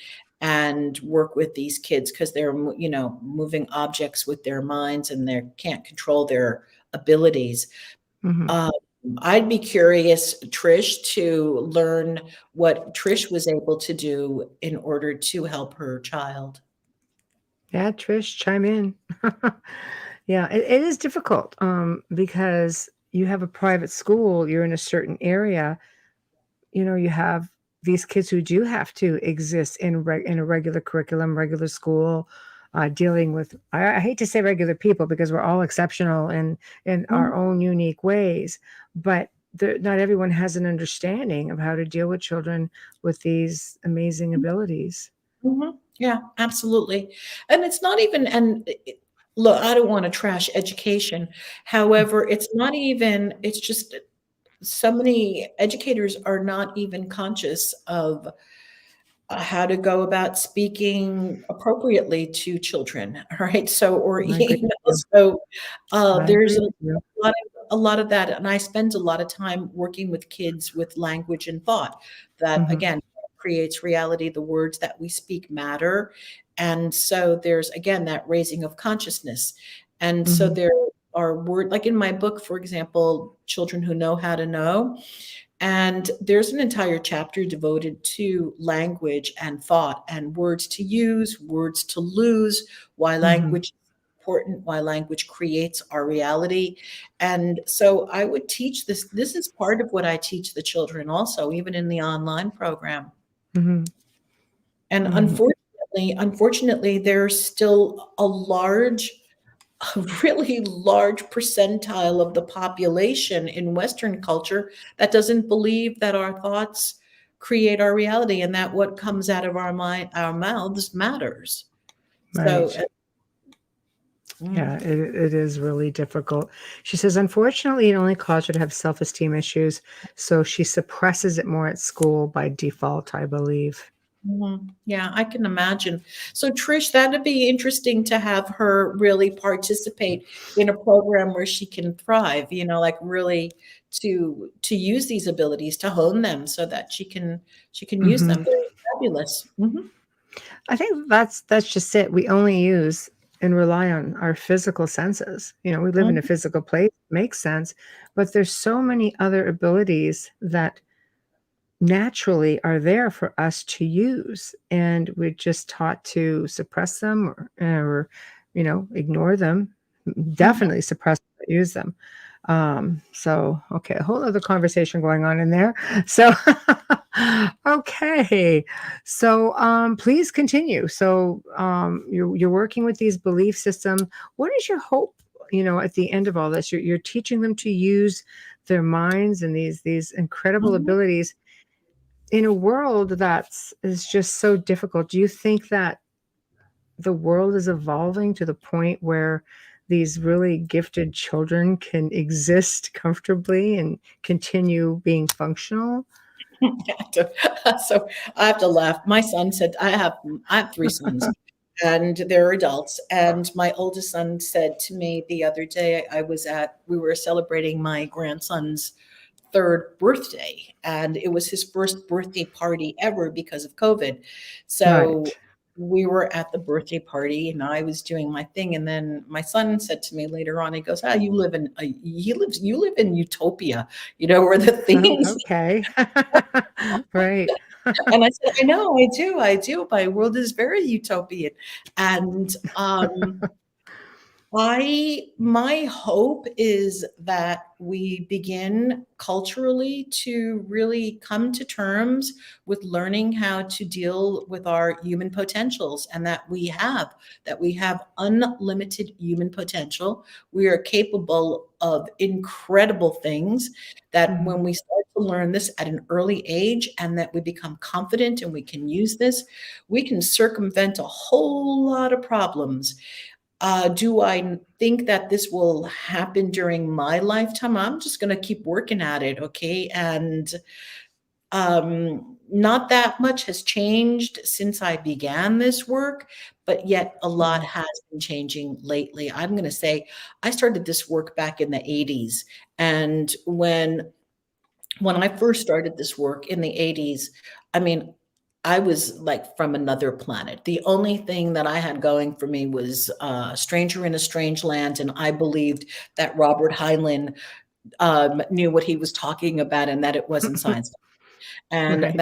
and work with these kids because they're moving objects with their minds and they can't control their abilities." mhm. um, I'd be curious, Trish, to learn what Trish was able to do in order to help her child. Yeah, Trish, chime in. Yeah, it is difficult, because you have a private school, you're in a certain area, you have these kids who do have to exist in a regular curriculum, regular school, dealing with I hate to say regular people because we're all exceptional in our Mhm, own unique ways, but not everyone has an understanding of how to deal with children with these amazing abilities. mhm. Yeah, absolutely. And it's not even, and look, I don't want to trash education. However, it's not even, it's just so many educators are not even conscious of how to go about speaking appropriately to children, right? So, or I agree with you. so I there's agree a with you. lot of that, and I spend a lot of time working with kids with language and thought. That Mhm, again creates reality. The words that we speak matter, and so there's again that raising of consciousness, and so mhm, are word, like in my book, for example, Children Who Know How to Know. And there's an entire chapter devoted to language and thought and words to use, words to lose, why Mhm. language is important, why language creates our reality. And so I would teach this. This is part of what I teach the children also, even in the online program. Mhm. And Mhm. unfortunately, there's still a really large percentile of the population in Western culture that doesn't believe that our thoughts create our reality and that what comes out of our mouths matters. So, Right. mm, Yeah, it is really difficult. She says, unfortunately, it only caused her to have self-esteem issues, so she suppresses it more at school by default, I believe. yeah, I can imagine. So, Trish, that'd be interesting to have her really participate in a program where she can thrive. Like really to use these abilities to hone them so that she can use Mhm. them. They're fabulous. I think that's just it. We only use and rely on our physical senses. We live in a Mhm. physical place, makes sense, but there's so many other abilities that naturally are there for us to use, and we're just taught to suppress them or ignore them. Mhm. Definitely suppress, but use them. So okay, a whole other conversation going on in there. So okay, so please continue. So you're working with these belief system. What is your hope? At the end of all this, you're teaching them to use their minds and these incredible Mhm. abilities in a world that's is just so difficult. Do you think that the world is evolving to the point where these really gifted children can exist comfortably and continue being functional? So I have to laugh. My son said, I have three sons and they're adults. And my oldest son said to me the other day, we were celebrating my grandson's third birthday, and it was his first birthday party ever because of COVID. So Right. we were at the birthday party and I was doing my thing. And then my son said to me later on, he goes, you live in utopia, where the Oh, things. okay. Right. And I said, I know, I do. My world is very utopian. And my hope is that we begin culturally to really come to terms with learning how to deal with our human potentials, and that we have unlimited human potential. We are capable of incredible things, that Mhm. when we start to learn this at an early age and that we become confident and we can use this, we can circumvent a whole lot of problems. Do I think that this will happen during my lifetime? I'm just going to keep working at it, okay? And not that much has changed since I began this work, but yet a lot Mhm. has been changing lately. I'm going to say I started this work back in the 80s, and when I first started this work in the 80s, I mean, I was like from another planet. The only thing that I had going for me was Stranger in a Strange Land, and I believed that Robert Heinlein knew what he was talking about and that it wasn't science. And Right.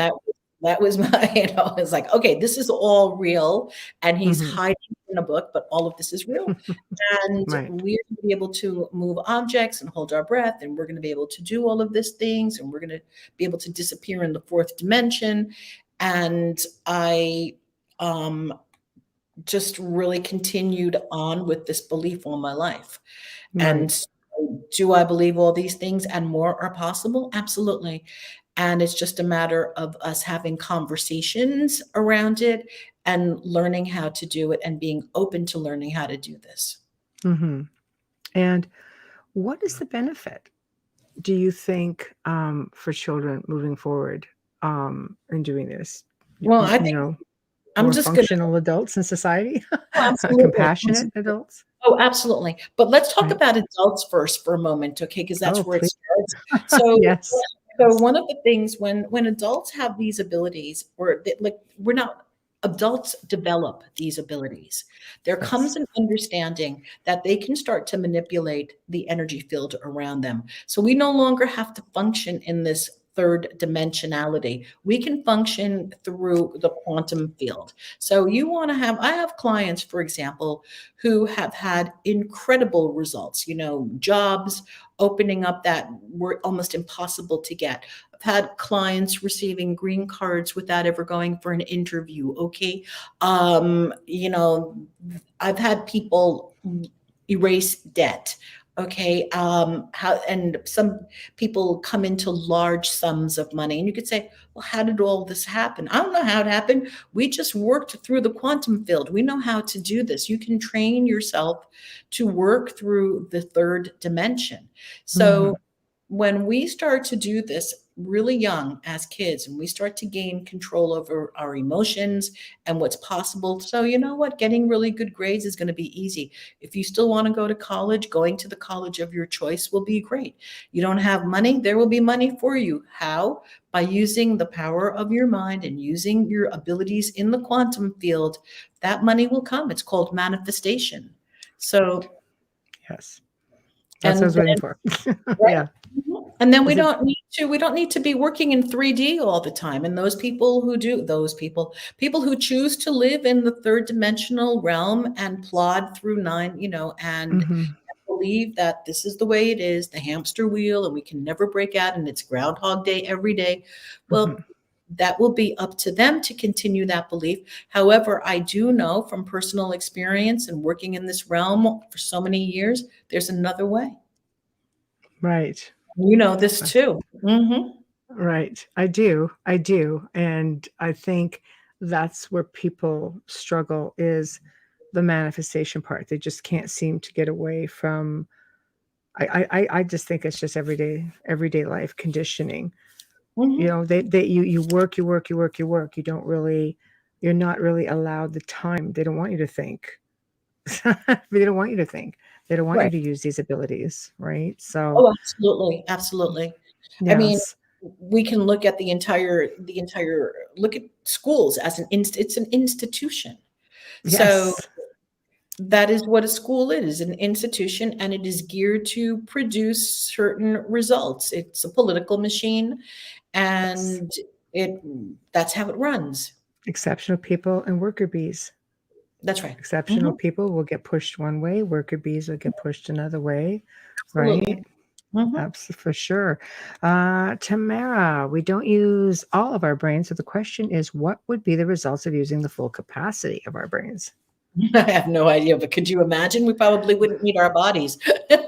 that was my, it's like, okay, this is all real, and he's Mhm. hiding in a book, but all of this is real. And Right. we're going to be able to move objects and hold our breath, and we're going to be able to do all of these things, and we're going to be able to disappear in the fourth dimension. And I um, just really continued on with this belief all my life. And Right. so do I believe all these things and more are possible? Absolutely. And it's just a matter of us having conversations around it and learning how to do it and being open to learning how to do this. Mhm. And what is the benefit, do you think, for children moving forward, in doing this? Well, M I you think know, I'm more just gonna functional adults in society? oh, absolutely. Compassionate adults? Oh, absolutely. But let's talk Right. about adults first for a moment, okay? Because Oh, that's where it please. starts. So, Yes. so Yes. one of the things when adults have these abilities, or like we're not. adults develop these abilities, there Yes. comes an understanding that they can start to manipulate the energy field around them. So we no longer have to function in this third dimensionality. We can function through the quantum field. So you want to have, I have clients, for example, who have had incredible results, jobs opening up that were almost impossible to get. I've had clients receiving green cards without ever going for an interview. Okay. I've had people erase debt. Okay. And some people come into large sums of money, and you could say, well, how did all this happen? I don't know how it happened. We just worked through the quantum field. We know how to do this. You can train yourself to work through the third dimension. Mhm. So when we start to do this really young as kids, and we start to gain control over our emotions and what's possible. So you know what? Getting really good grades is going to be easy. If you still want to go to college, going to the college of your choice will be great. You don't have money, there will be money for you. How? By using the power of your mind and using your abilities in the quantum field, that money will come. It's called manifestation. So, Yes. That's what I and was waiting for. right. Yeah. Mhm. And then we Is it don't need to be working in 3D all the time. And those people who do, people who choose to live in the third dimensional realm and plod through nine, and Mhm. believe that this is the way it is, the hamster wheel, and we can never break out, and it's Groundhog Day every day. Well, Mhm. that will be up to them to continue that belief. However, I do know from personal experience and working in this realm for so many years, there's another way. Right. You know this too. Right. I do. I do. And I think that's where people struggle is the manifestation part. They just can't seem to get away from I just think it's just everyday life conditioning. Mhm. You work, you work, you work, you work. You're not really allowed the time. They don't want you to think. They don't want you to think. They don't want you Right. to use these abilities, right? So, Oh, absolutely, absolutely. I mean, yes. we can look at the entire look at schools as it's an institution. So Yes. that is what a school is, an institution, and it is geared to produce certain results. It's a political machine, Yes. and it that's how it runs. Exceptional people and worker bees. That's right. Exceptional Mhm. people will get pushed one way, worker bees will get pushed another way, right? Absolutely. Mhm. For sure. Tamara, we don't use all of our brains. So the question is, what would be the results of using the full capacity of our brains? I have no idea, but could you imagine? We probably wouldn't need our bodies.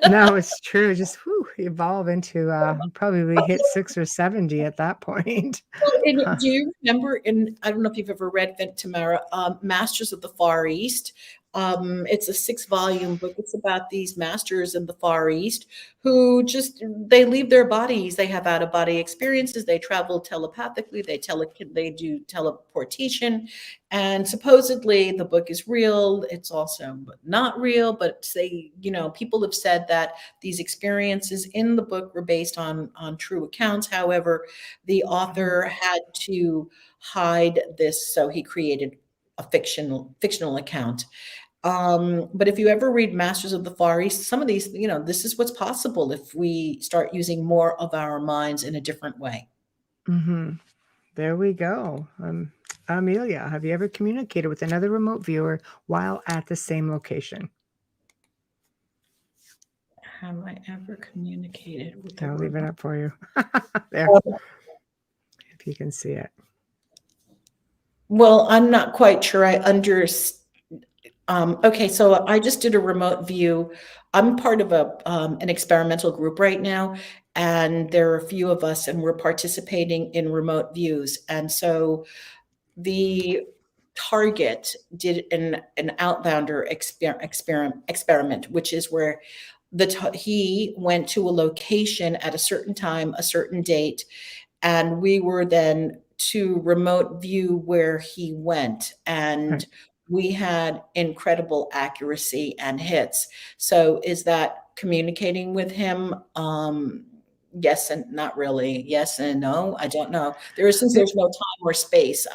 No, it's true. Just evolve into probably we hit 6 or 70 at that point. Well, and do you remember I don't know if you've ever read Tamara, Masters of the Far East? It's a 6-volume book. It's about these masters in the Far East who they leave their bodies. They have out of body experiences. They travel telepathically. They do teleportation, and supposedly the book is real. It's also not real, but people have said that these experiences in the book were based on true accounts. However, the Mhm. author had to hide this, so he created a fictional account. But if you ever read Masters of the Far East, some of these, this is what's possible if we start using more of our minds in a different way. Mhm. There we go. Amelia, have you ever communicated with another remote viewer while at the same location? Have I ever communicated with a I'll leave it remote? up for you. There, if you can see it. Well, I'm not quite sure I understand. Okay, so I just did a remote view. I'm part of an experimental group right now, and there are a few of us, and we're participating in remote views. And so the target did an outbounder experiment, which is where he went to a location at a certain time, a certain date, and we were then to remote view where he went, Right. and we had incredible accuracy and hits. So is that communicating with him? Yes and not really. Yes and no. I don't know. Since It, there's no time or space,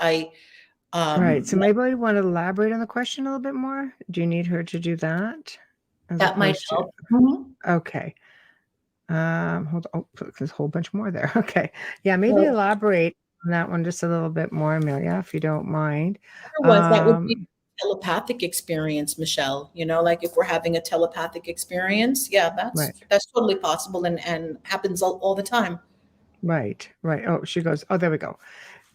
Right. So maybe I want to elaborate on the question a little bit more. Do you need her to do that? As That might opposed to, help. Mhm. okay. Hold on. Oh, there's a whole bunch more there. Okay. Yeah, maybe Well, elaborate on that one just a little bit more, Amelia, if you don't mind. otherwise, that would be telepathic experience, Michelle. Like if we're having a telepathic experience, yeah, Right. that's totally possible and happens all the time. Right. Right. Oh, she goes, oh, there we go.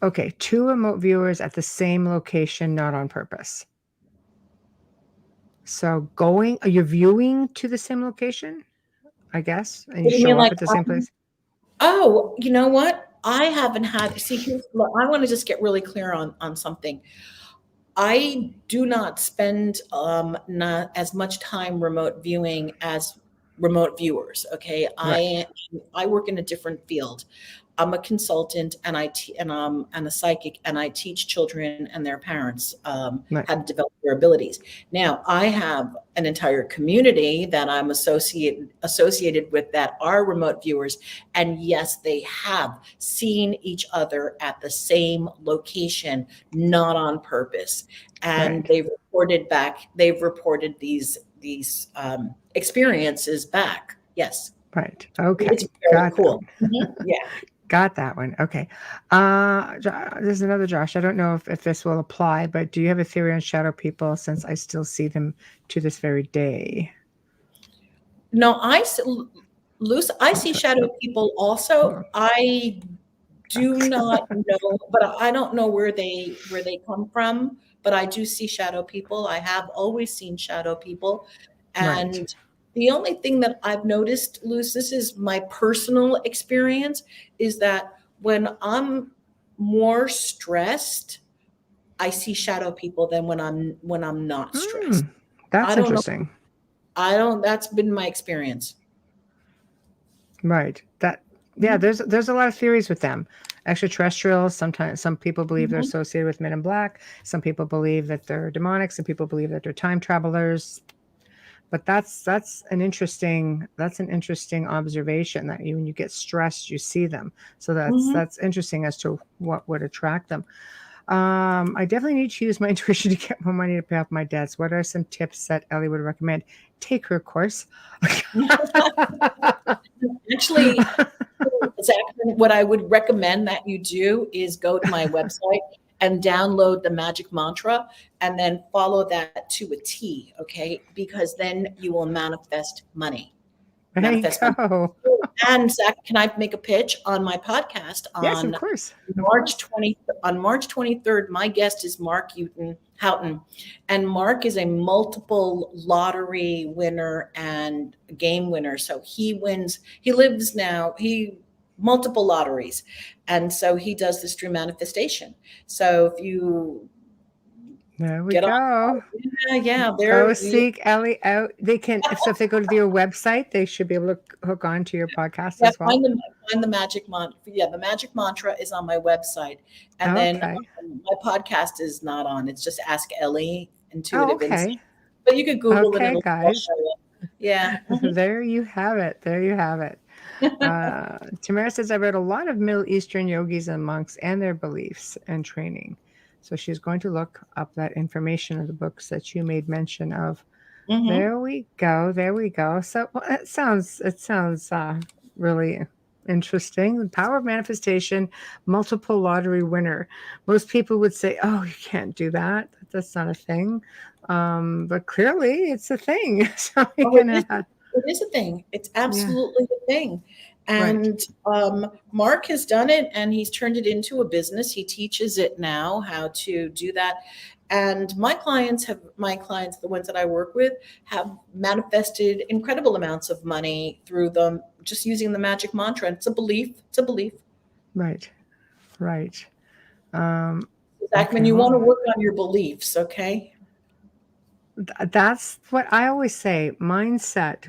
Okay. Two remote viewers at the same location, not on purpose. So are you viewing to the same location? I guess, and you What do you show mean, up like, at the same place? oh, you know what? I haven't had, see, I want to just get really clear on something. I do not spend not as much time remote viewing as remote viewers. Okay, Right. I work in a different field. I'm a consultant and and a psychic, and I teach children and their parents Right. how to develop their abilities. Now, I have an entire community that I'm associated with that are remote viewers, and yes, they have seen each other at the same location, not on purpose, and Right. they've reported these experiences back. Yes, Right. it's Okay. very Got that. cool. Mhm. Yeah. Got that one. Okay. There's another Josh. I don't know if this will apply, but do you have a theory on shadow people since I still see them to this very day? No, Luce, I Oh, see sorry. shadow Oh, people hold also. on. I do not know, but I don't know where they come from, but I do see shadow people. I have always seen shadow people. Right. And the only thing that I've noticed, Luce, this is my personal experience, is that when I'm more stressed, I see shadow people than when I'm not stressed. I That's don't know. interesting. That's been my experience. Right. Yeah, Mhm. there's a lot of theories with them. Extraterrestrials, sometimes some people believe they're Mhm. associated with men in black. Some people believe that they're demonic. Some people believe that they're time travelers. But that's an interesting observation that when you get stressed, you see them. So that's Mhm. that's interesting as to what would attract them. I definitely need to use my intuition to get more money to pay off my debts. What are some tips that Elly would recommend? Take her course. Actually, Zach, what I would recommend that you do is go to my website and download the magic mantra and then follow that to a T, okay? Because then you will manifest money. There you Manifest money. go. And Zach, can I make a pitch on my podcast Yes, of on course. Of March course. 20 on March 23rd? My guest is Mark Houghton, and Mark is a multiple lottery winner and game winner. So he multiple lotteries, and so he does this through manifestation. So if you There we get on, go. yeah, Go there. seek Elly out. They can, if they go to your website, they should be able to hook on to your podcast Yeah, as well. find the magic mantra. Yeah, the magic mantra is on my website, and then Okay. my podcast is not on. It's just Ask Elly Oh, Intuitive Insight. okay. But you could Google it and Okay, it'll guys. show you. Yeah. There you have it. There you have it. Tamara says, I read a lot of Middle Eastern yogis and monks and their beliefs and training. So she's going to look up that information in the books that you made mention of. Hmm. There we go. There we go. So well, it sounds really interesting. The power of manifestation, multiple lottery winner. Most people would say, "Oh, you can't do that. That's not a thing." But clearly, it's a thing. So you're Oh, gonna, it is a thing. It's yeah, absolutely a thing. right, And Mark has done it and he's turned it into a business. He teaches it now how to do that. And the ones that I work with, have manifested incredible amounts of money through them just using the magic mantra. And it's a belief. It's a belief. right, right. Um, Zach, okay, when you hold want to on. work on your beliefs, okay? That's what I always say. Mindset.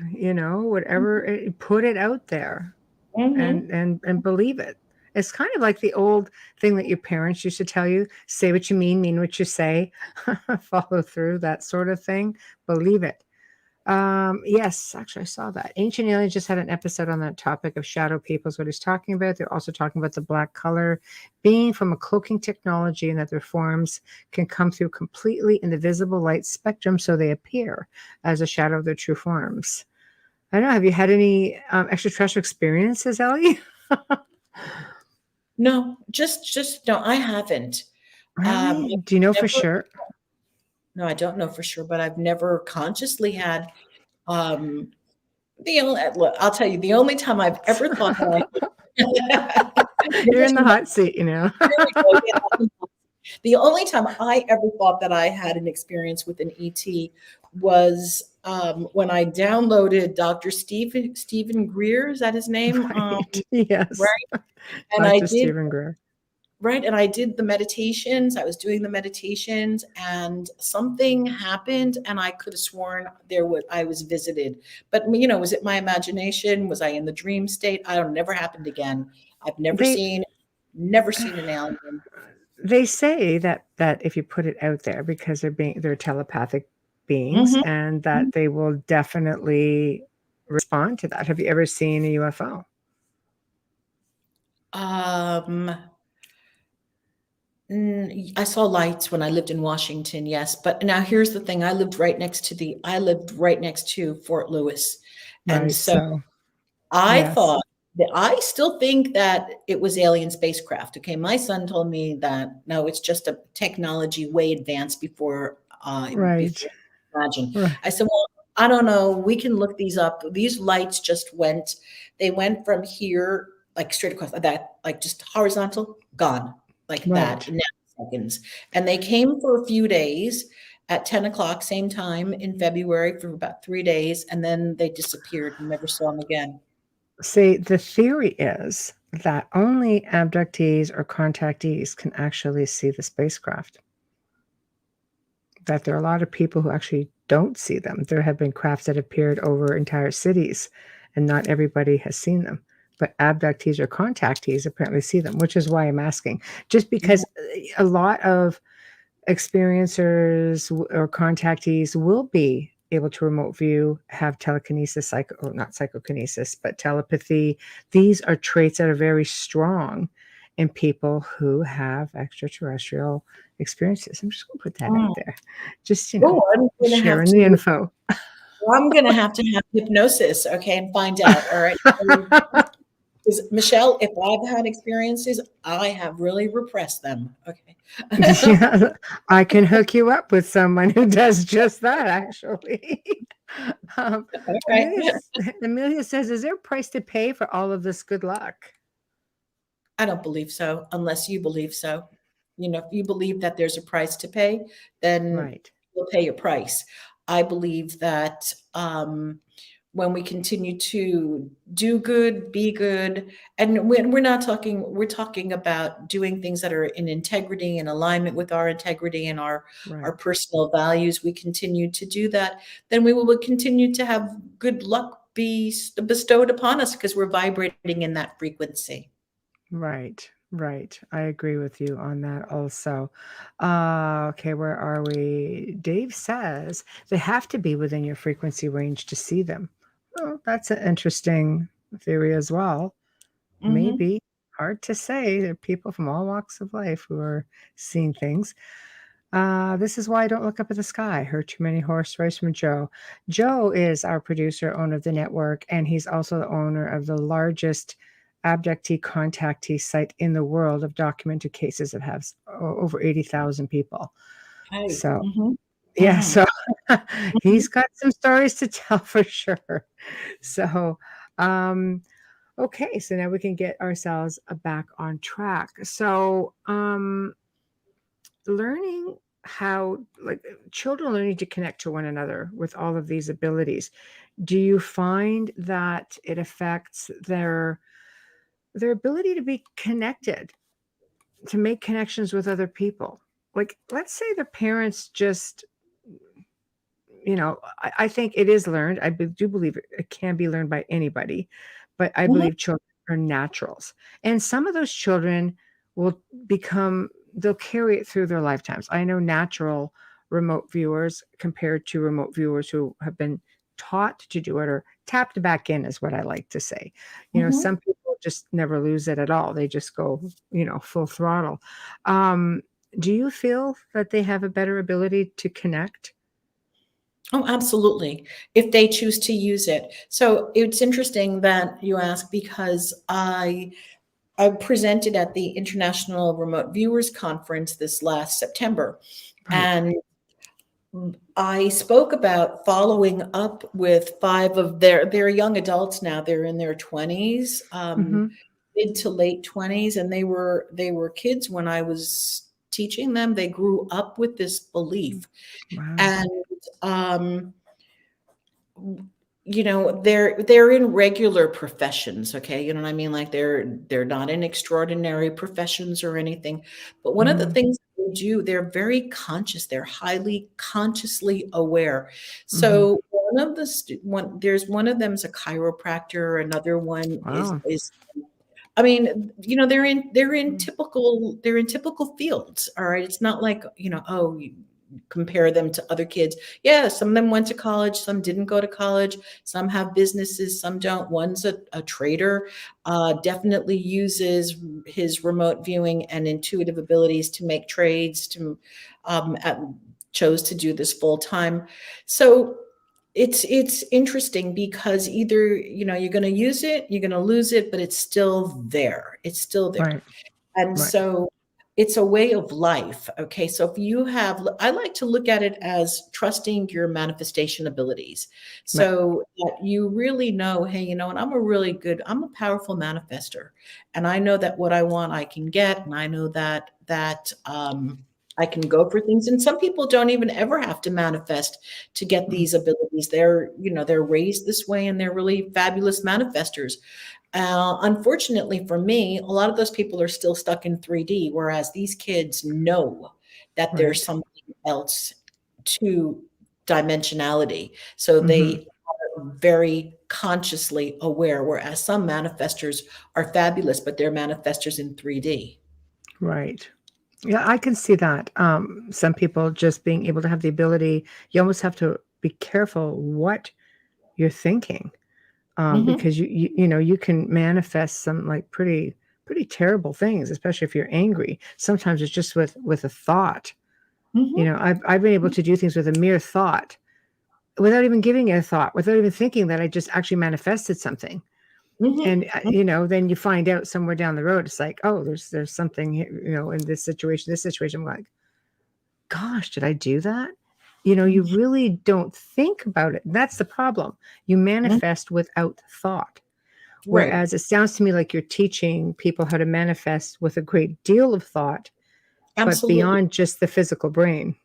Whatever. Put it out there. Mm-hmm. and believe it. It's kind of like the old thing that your parents used to tell you: say what you mean what you say, follow through, that sort of thing. Believe it. Yes, actually, I saw that. Ancient Aliens just had an episode on that topic of shadow people, is what he's talking about. They're also talking about the black color being from a cloaking technology and that their forms can come through completely in the visible light spectrum, so they appear as a shadow of their true forms. I don't know. Have you had any extraterrestrial experiences, Ellie? No, just no, I haven't. Really? I've Do you know for never, sure? no, I don't know for sure, but I've never consciously had, um, the only, look, I'll tell you, the only time I've ever thought that You're in the hot seat, you know. Here we go. Yeah. The only time I ever thought that I had an experience with an ET was when I downloaded Dr. Stephen Greer, is that his name? Right. Yes. Right. And I Dr. did Stephen Greer. right, and I did the meditations. I was doing the meditations, and something happened, and I could have sworn I was visited. But was it my imagination? Was I in the dream state? I don't. Never happened again. I've They never seen an alien. they say that if you put it out there, because they're telepathic beings, Mhm. and that they will definitely respond to that. Have you ever seen a UFO? Um, I saw lights when I lived in Washington, yes. But now here's the thing: I lived right next to Fort Lewis, and Right. so So I yes. thought that I still think that it was alien spacecraft. Okay, my son told me that no, it's just a technology way advanced Right. before imagine. Right. I said, well, I don't know. We can look these up. These lights just went. They went from here, like straight across that, like just horizontal, gone, like that Right. in seconds. And they came for a few days at 10 o'clock, same time in February for about 3 days, and then they disappeared and never saw them again. See, the theory is that only abductees or contactees can actually see the spacecraft. That there are a lot of people who actually don't see them. There have been crafts that appeared over entire cities, and not everybody has seen them. But abductees or contactees apparently see them, which is why I'm asking. Just Yeah. because a lot of experiencers or contactees will be able to remote view, have telekinesis, or not psychokinesis, but telepathy. These are traits that are very strong in people who have extraterrestrial experiences. I'm just going to put that out Mm. there. Just, Oh, I'm gonna have sharing the to info. I'm gonna have to have hypnosis, okay, and find out, all right? 'Cause Michelle, if I've had experiences, I have really repressed them, okay? Yeah, I can hook you up with someone who does just that, actually. Um, All right. Amelia, Amelia says, "Is there a price to pay for all of this good luck?" I don't believe so, unless you believe so. If you believe that there's a price to pay, then Right, you'll pay a price. I believe that, when we continue to do good, be good, and when we're talking about doing things that are in integrity and alignment with our integrity and our right, personal values, we continue to do that, then we will continue to have good luck be bestowed upon us because we're vibrating in that frequency. right, right. I agree with you on that also. Okay, where are we? Dave says they have to be within your frequency range to see them. Well, that's an interesting theory as well. Mhm. Maybe. Hard to say. There are people from all walks of life who are seeing things. This is why I don't look up at the sky. Heard too many horror stories from Joe. Joe is our producer, owner of the network, and he's also the owner of the largest abductee contactee site in the world of documented cases that have over 80,000 people. Right. So, Mhm. yeah, Mhm. so Mhm. he's got some stories to tell for sure. So, um, okay, so now we can get ourselves back on track. So, learning how, like, children learning to connect to one another with all of these abilities, do you find that it affects their ability to be connected, to make connections with other people? Like, let's say the parents just, I think it is learned. Do believe it can be learned by anybody, but I Mhm. believe children are naturals. And some of those children will they'll carry it through their lifetimes. I know natural remote viewers compared to remote viewers who have been taught to do it or tapped back in is what I like to say. Mhm. Some people just never lose it at all. They just go, full throttle. Um, do you feel that they have a better ability to connect? Oh, absolutely, if they choose to use it. So it's interesting that you ask because I presented at the International Remote Viewers Conference this last September, Right. and I spoke about following up with 5 of they're young adults now, they're in their 20s, Mm-hmm. mid to late 20s, and they were kids when I was teaching them. They grew up with this belief, Wow. and, um they're in regular professions, okay? You know what I mean? Like they're not in extraordinary professions or anything. But one of the Mm-hmm. things they do, they're very conscious. They're highly consciously aware. Mm-hmm. So there's one of them's a chiropractor, another one Wow. is I mean, they're in typical fields, all right? It's not like, oh, you compare them to other kids. Yeah, some of them went to college, some didn't go to college, some have businesses, some don't. One's a trader, definitely uses his remote viewing and intuitive abilities to make trades, chose to do this full time. So it's interesting because either, you're going to use it, you're going to lose it, but it's still there. It's still there. Right. And Right. so it's a way of life. Okay. So if you have, I like to look at it as trusting your manifestation abilities. Right. So that you really know, hey, and I'm a powerful manifester. And I know that what I want, I can get. And I know that I can go for things. And some people don't even ever have to manifest to get Mm. these abilities. They're raised this way and they're really fabulous manifestors. Unfortunately for me, a lot of those people are still stuck in 3D, whereas these kids know that there's Right. something else to dimensionality. So Mm-hmm. they are very consciously aware, whereas some manifestors are fabulous, but they're manifestors in 3D. Right. Yeah, I can see that. Some people just being able to have the ability, you almost have to be careful what you're thinking, Hmm. because you can manifest some like pretty terrible things, especially if you're angry. Sometimes it's just with a thought. Hmm. I've been able to do things with a mere thought without even giving it a thought, without even thinking that I just actually manifested something. Hmm. And then you find out somewhere down the road, it's like, oh, there's something here, in this situation. I'm like, gosh, did I do that? You really don't think about it. That's the problem. You manifest without thought. Right. Whereas it sounds to me like you're teaching people how to manifest with a great deal of thought, but Absolutely. beyond just the physical brain,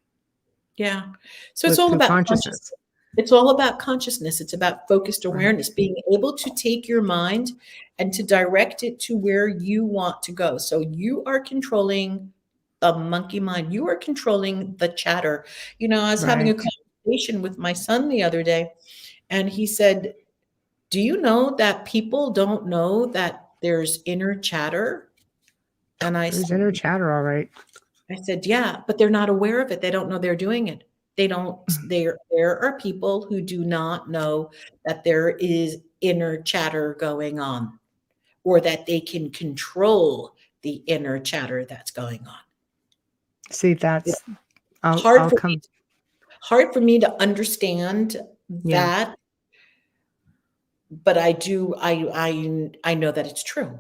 Yeah. So it's with all through about consciousness. consciousness. It's all about consciousness. It's about focused Right. awareness, being able to take your mind and to direct it to where you want to go. So you are controlling the monkey mind. You are controlling the chatter. I was having a Right. conversation with my son the other day, and he said, "Do you know that people don't know that there's inner chatter?" And I There's said, inner chatter, all right. "Yeah, but they're not aware of it. They don't know they're doing it. They don't there are people who do not know that there is inner chatter going on or that they can control the inner chatter that's going on." See, It's that's I'll hard I'll for me come. hard for me to understand Yeah. that, but I know that it's true.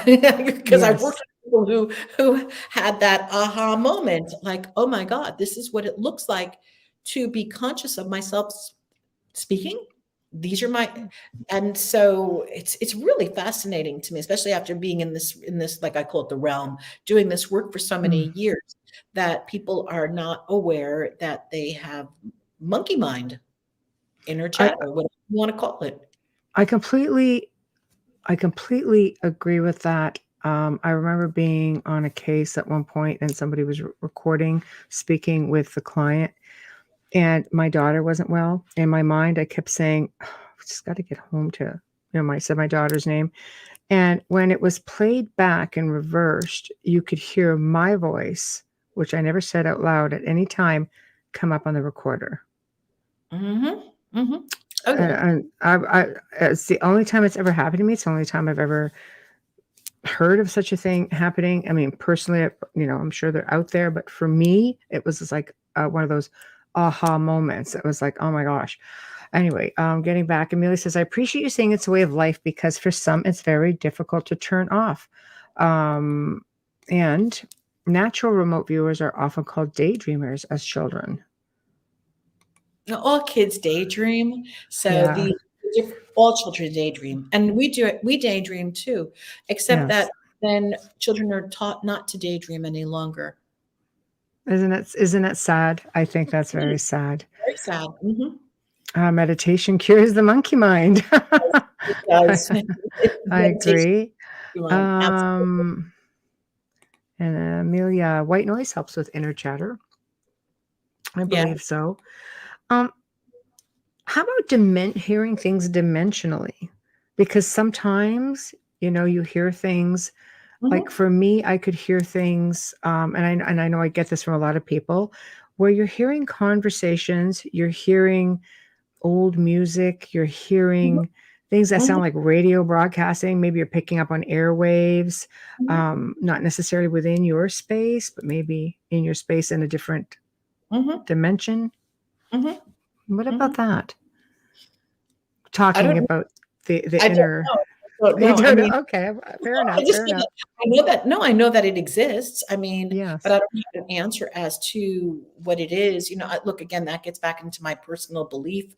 Because I've Yes. worked with people who had that aha moment, like, "Oh my god, this is what it looks like to be conscious of myself speaking. These are my." And so it's really fascinating to me, especially after being in this, like I call it the realm, doing this work for so Mm. many years, that people are not aware that they have monkey mind, inner I chatter, whatever you want to call it. I completely I completely agree with that. I remember being on a case at one point and somebody was recording, speaking with the client, and my daughter wasn't well. In my mind, I kept saying, "Oh, we just got to get home to," I said my daughter's name. And when it was played back and reversed, you could hear my voice, which I never said out loud at any time, come up on the recorder. Mhm, mhm. Oh yeah. And it's the only time it's ever happened to me. It's the only time I've ever heard of such a thing happening. I mean, personally, I'm sure they're out there, but for me, it was just like one of those aha moments. It was like, oh my gosh. Anyway, getting back, Amelia says, I appreciate you saying it's a way of life because for some, it's very difficult to turn off. And natural remote viewers are often called daydreamers as children. All kids daydream. So Yeah. all children daydream, and we do it. We daydream too, except Yes. that then children are taught not to daydream any longer. Isn't it sad? I think that's very sad. Very sad. Meditation cures the monkey mind. It does. I Meditation, agree. absolutely. And Amelia, white noise helps with inner chatter. I Yeah. believe so. How about hearing things dimensionally? Because sometimes, you hear things. Like for me, I could hear things, and I know I get this from a lot of people, where you're hearing conversations, you're hearing old music, you're hearing things that sound like radio broadcasting. Maybe you're picking up on airwaves, not necessarily within your space, but maybe in your space in a different dimension. What about that? Talking about the inner. No, I mean, Okay, fair I enough. just Fair enough. I know that. No, I know that it exists. I mean, but Yes. I don't have an answer as to what it is. Look, again, that gets back into my personal belief,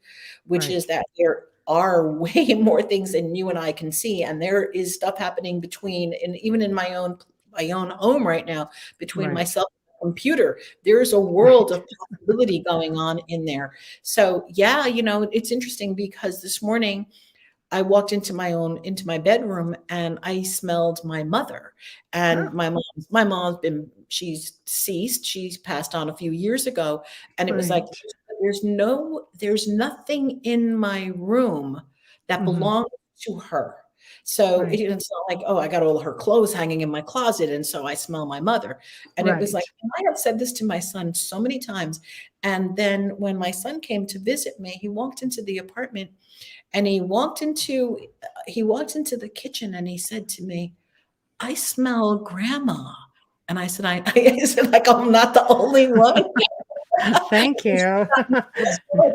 which Right. is that there are way more things than you and I can see, and there is stuff happening between, and even in my own home right now, between Right. myself and the computer, there is a world of possibility going on in there. So yeah, it's interesting because this morning I walked into my bedroom and I smelled my mother. Oh, And she's deceased. She's passed on a few years ago. And it was like, right. there's nothing in my room that Mhm. belongs to her. So Right. it's not like, oh, I got all her clothes hanging in my closet. And so I smell my mother. And it was like, Right. and I have said this to my son so many times. And then when my son came to visit me, he walked into the apartment and he walked into the kitchen and he said to me, I smell grandma. And I said, I said, like, I'm not the only one. Thank you.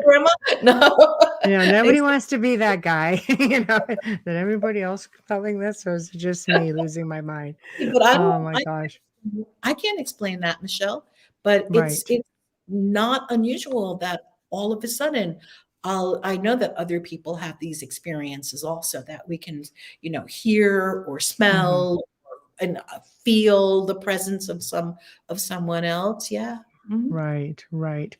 Grandma? No. Nobody wants to be that guy. That everybody else telling this, or is it just me losing my mind? But Oh my gosh. I can't explain that, Michelle. But it's Right. it's not unusual that all of a sudden I know that other people have these experiences also that we can, hear or Mhm. smell and feel the presence of someone else. Yeah. Right. Right.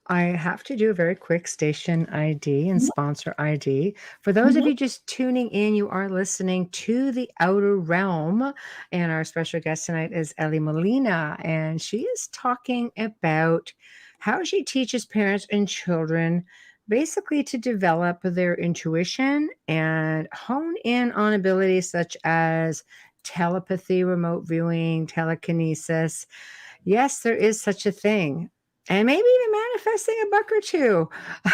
I have to do a very quick station ID and Mhm, sponsor ID. For those of mhm, you just tuning in, you are listening to The Outer Realm, and our special guest tonight is Elly Molina, and she is talking about how she teaches parents and children basically to develop their intuition and hone in on abilities such as telepathy, remote viewing, telekinesis. Yes, there is such a thing. And maybe even manifesting a buck or two.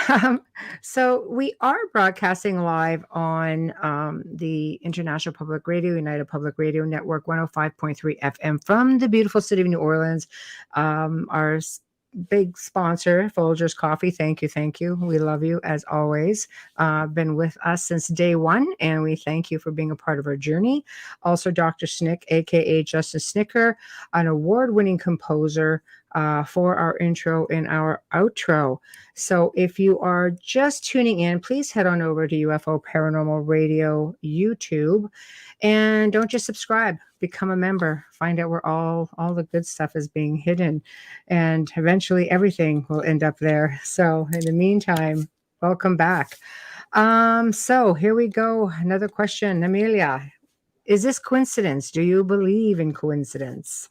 Um, so we are broadcasting live on the International Public Radio, United Public Radio Network, 105.3 FM from the beautiful city of New Orleans. Our big sponsor, Folgers Coffee. Thank you. Thank you. We love you as always. Been with us since day one, and we thank you for being a part of our journey. Also, Dr. Snick, aka Justin Snicker, an award-winning composer for our intro and our outro. So if you are just tuning in, please head on over to UFO Paranormal Radio YouTube, and don't just subscribe, become a member. Find out where all the good stuff is being hidden, and eventually everything will end up there. So in the meantime, welcome back. So here we go. Another question, Amelia. Is this coincidence? Do you believe in coincidence?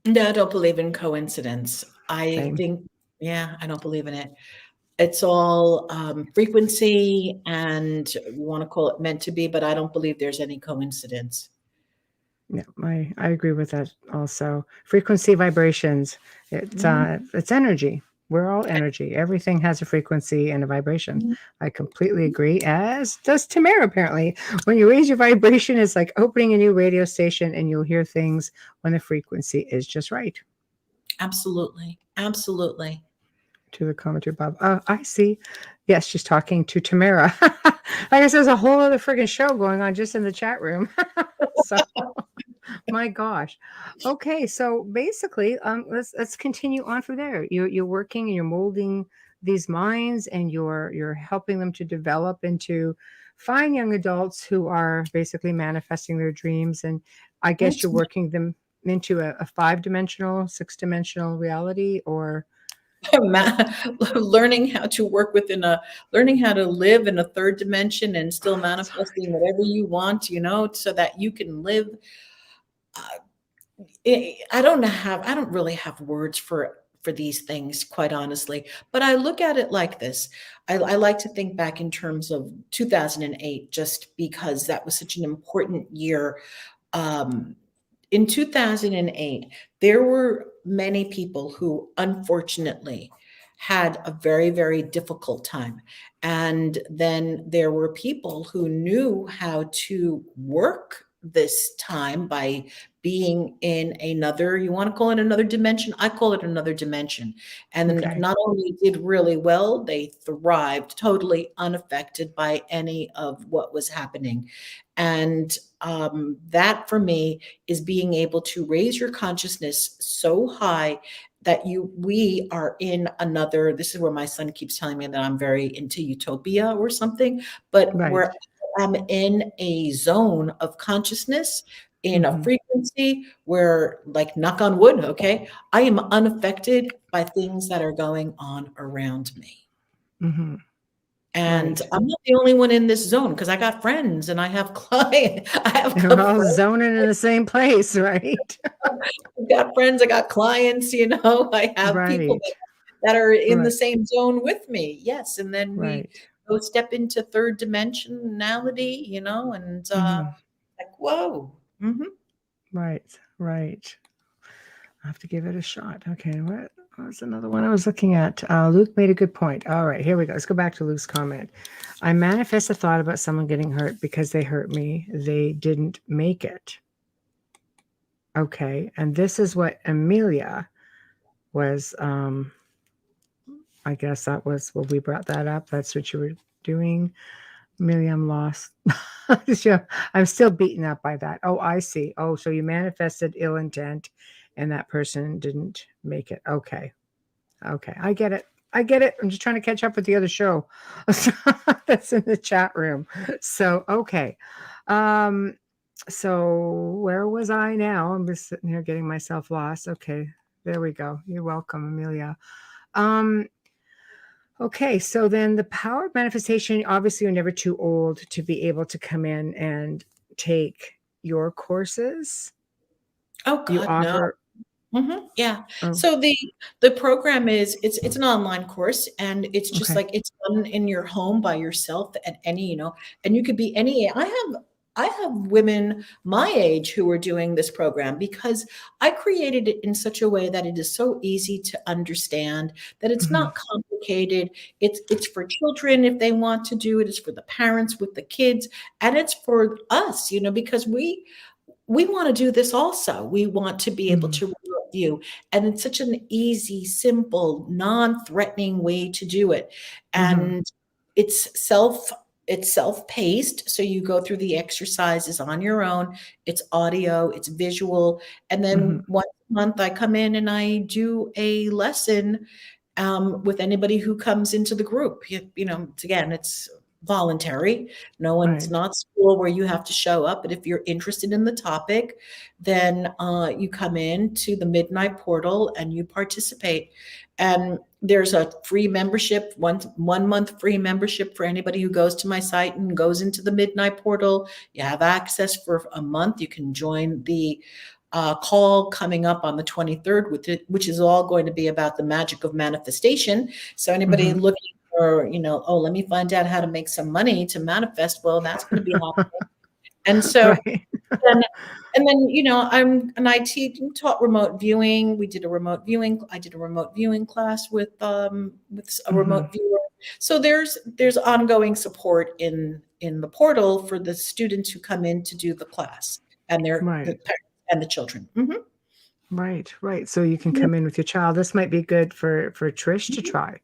No, I don't believe in coincidence. I Same. think, yeah, I don't believe in it. It's all frequency, and you want to call it meant to be, but I don't believe there's any coincidence. Yeah, I agree with that also. Frequency vibrations. It's energy. We're all energy. Everything has a frequency and a vibration. I completely agree, as does Tamara, apparently. When you raise your vibration, it's like opening a new radio station, and you'll hear things when the frequency is just right. Absolutely. Absolutely. To the commenter, Bob. I see. Yes, she's talking to Tamara. I guess there's a whole other friggin' show going on just in the chat room. So, my gosh. Okay, so basically, let's continue on from there. You're working and you're molding these minds, and you're helping them to develop into fine young adults who are basically manifesting their dreams. And I guess you're working them into a 5-dimensional, 6-dimensional reality, or Learning how to work learning how to live in a third dimension and still manifesting whatever you want, so that you can live. I don't really have words for these things, quite honestly, but I look at it like this. I like to think back in terms of 2008, just because that was such an important year. In 2008, there were many people who unfortunately had a very, very difficult time. And then there were people who knew how to work this time by being in another, you want to call it another dimension? I call it another dimension. And then okay. not only did really well, they thrived totally unaffected by any of what was happening. And that for me is being able to raise your consciousness so high that we are in another, this is where my son keeps telling me that I'm very into utopia or something, but Right. where I'm in a zone of consciousness, in a frequency where, like, knock on wood, okay, I am unaffected by things that are going on around me. Mm-hmm. And Right. I'm not the only one in this zone, because I got friends and I have clients. I have We're all friends. zoning in the same place, right? I've got friends. I got clients. I have people Right. that are in the Right. same zone with me. Yes, and then we Right. go step into third dimensionality. And Mm-hmm. like, whoa. Hmm. Right. Right. I have to give it a shot. Okay. What was another one I was looking at? Luke made a good point. All right. Here we go. Let's go back to Luke's comment. I manifest a thought about someone getting hurt because they hurt me. They didn't make it. Okay. And this is what Amelia was. I guess that was what we brought that up. That's what you were doing. Amelia, I'm lost. Yeah, I'm still beaten up by that. Oh, I see. Oh, so you manifested ill intent and that person didn't make it. Okay. Okay. I get it. I get it. I'm just trying to catch up with the other show that's in the chat room. So, okay. So where was I now? I'm just sitting here getting myself lost. Okay. There we go. You're welcome, Amelia. Okay, so then the power of manifestation, obviously you're never too old to be able to come in and take your courses. Oh You God, no. offer Yeah. oh, So the program it's an online course, and it's just okay. like it's done in your home by yourself at any, and you could be any. I have women my age who are doing this program, because I created it in such a way that it is so easy to understand, that it's Mm-hmm. not complicated. It's for children if they want to do it. It's for the parents with the kids, and it's for us, because we want to do this also. We want to be able Mm-hmm. to review. And it's such an easy, simple, non-threatening way to do it. Mm-hmm. And it's self it's self-paced. So you go through the exercises on your own. It's audio, it's visual. And Mm-hmm. then once a month I come in and I do a lesson with anybody who comes into the group. Again, it's voluntary. It's Right. not school where you have to show up. But if you're interested in the topic, then you come in to the Midnight Portal and you participate. And there's a free membership, one month free membership for anybody who goes to my site and goes into the Midnight Portal. You have access for a month. You can join the call coming up on the 23rd, which is all going to be about the magic of manifestation. So anybody Mm-hmm. looking for, oh, let me find out how to make some money to manifest, well, that's going to be happening. And so Right. And, and then, taught remote viewing. We did a remote viewing. I did a remote viewing class with a Mhm. remote viewer. So there's ongoing support in the portal for the students who come in to do the class and the Right. parents and the children. Mhm. Right, right. So you can Yeah. come in with your child. This might be good for Trish to Mhm. try,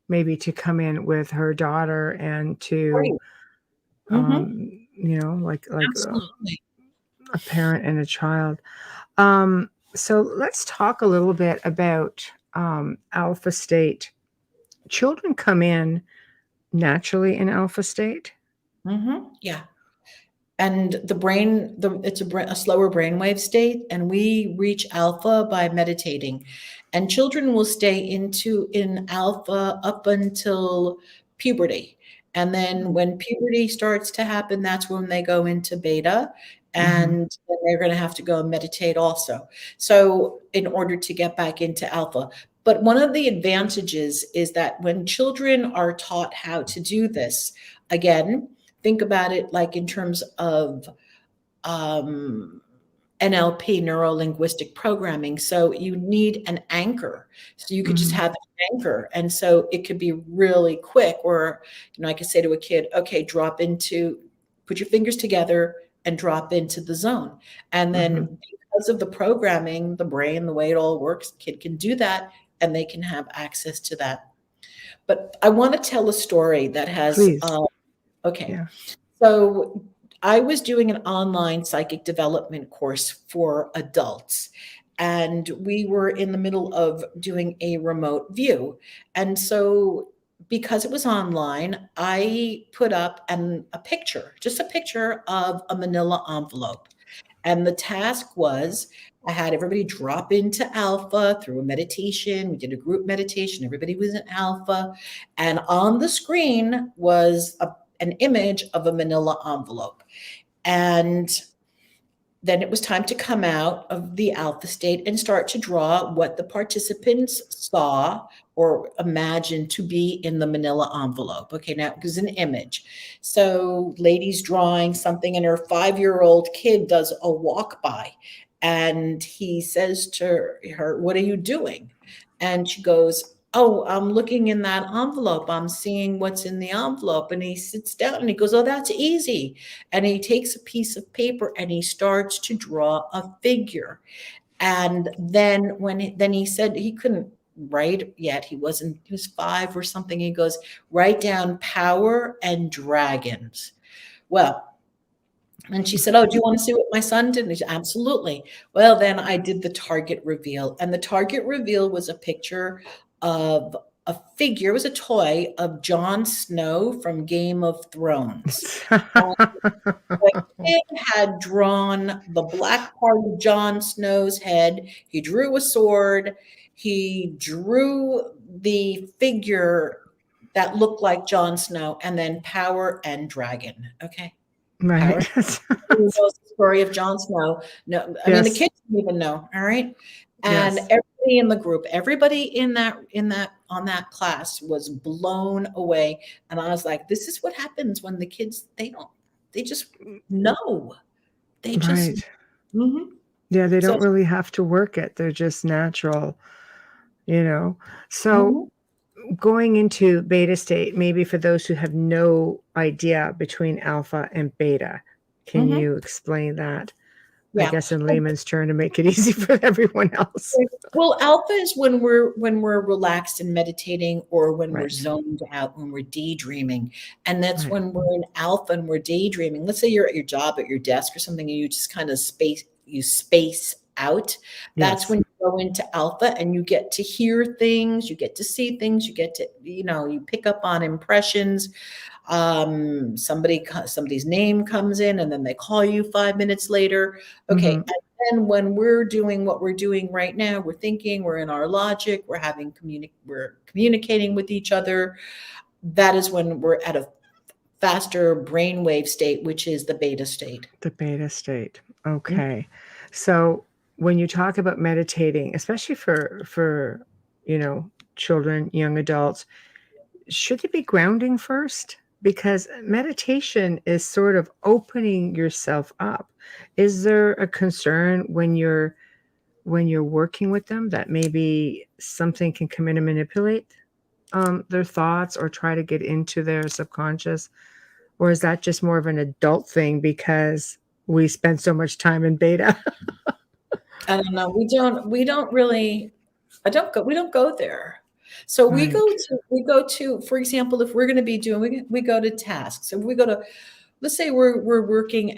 maybe to come in with her daughter and to, Right. Mhm. like Absolutely. a parent and a child. So let's talk a little bit about alpha state. Children come in naturally in alpha state. Yeah. And it's a slower brainwave state, and we reach alpha by meditating. And children will stay in alpha up until puberty. And then when puberty starts to happen, that's when they go into beta, Mm-hmm. and then they're going to have to go and meditate also. So in order to get back into alpha. But one of the advantages is that when children are taught how to do this, again, think about it like in terms of um, NLP, neuro linguistic programming. So you need an anchor. So you could just Mm-hmm. have an anchor. And so it could be really quick where, I could say to a kid, okay, put your fingers together and drop into the zone. And Mm-hmm. then because of the programming, the brain, the way it all works, the kid can do that and they can have access to that. But I want to tell a story that has, Please. okay. Yeah. So I was doing an online psychic development course for adults, and we were in the middle of doing a remote view. And so because it was online, I put up just a picture of a manila envelope. And the task was I had everybody drop into alpha through a meditation. We did a group meditation. Everybody was in alpha. And on the screen was an image of a manila envelope. And then it was time to come out of the alpha state and start to draw what the participants saw or imagined to be in the manila envelope. Okay, now it was an image. So, lady's drawing something, and her 5-year-old kid does a walk by, and he says to her, "What are you doing?" And she goes, "Oh, I'm looking in that envelope. I'm seeing what's in the envelope." And he sits down and he goes, "Oh, that's easy." And he takes a piece of paper and he starts to draw a figure. And then he said he couldn't write yet. He was 5 or something. He goes, "Write down power and dragons." Well, and she said, "Oh, do you want to see what my son did?" And he said, "Absolutely." Well, then I did the target reveal. And the target reveal was a picture of a figure, it was a toy of Jon Snow from Game of Thrones. The kid had drawn the black part of Jon Snow's head. He drew a sword. He drew the figure that looked like Jon Snow, and then power and dragon. Okay. Power. Right. Who knows the story of Jon Snow? No, I mean the Yes. kids didn't even know. All right. And Yes. everybody in the group, everybody in that on that class was blown away. And I was like, this is what happens when the kids they just know. They just Right. mhm. Yeah, they So don't really have to work it. They're just natural, you know. So mhm, going into beta state, maybe for those who have no idea between alpha and beta, can mhm. you explain that? I Yeah. guess in layman's term to make it easy for everyone else. Well, alpha is when we're relaxed and meditating, or when we're Right. zoned out, when we're daydreaming. And that's Right. when we're in alpha and we're daydreaming. Let's say you're at your job, at your desk or something, and you just kind of space out. That's Yes. when you go into alpha and you get to hear things, you get to see things, you get to, you pick up on impressions. Somebody's name comes in and then they call you 5 minutes later. Okay. Hmm. And then when we're doing what we're doing right now, we're thinking, we're in our logic, we're communicating with each other. That is when we're at a faster brainwave state, which is the beta state. The beta state. Mm. Okay. So when you talk about meditating, especially for children, young adults, should they be grounding first? because meditation is sort of opening yourself up. Is there a concern when you're working with them that maybe something can come in and manipulate their thoughts or try to get into their subconscious? Or is that just more of an adult thing because we spend so much time in beta? I don't know. We don't really, we don't go there. So Right. we go to, for example, if we're going to be doing, we go to tasks. If we go to, let's say we're working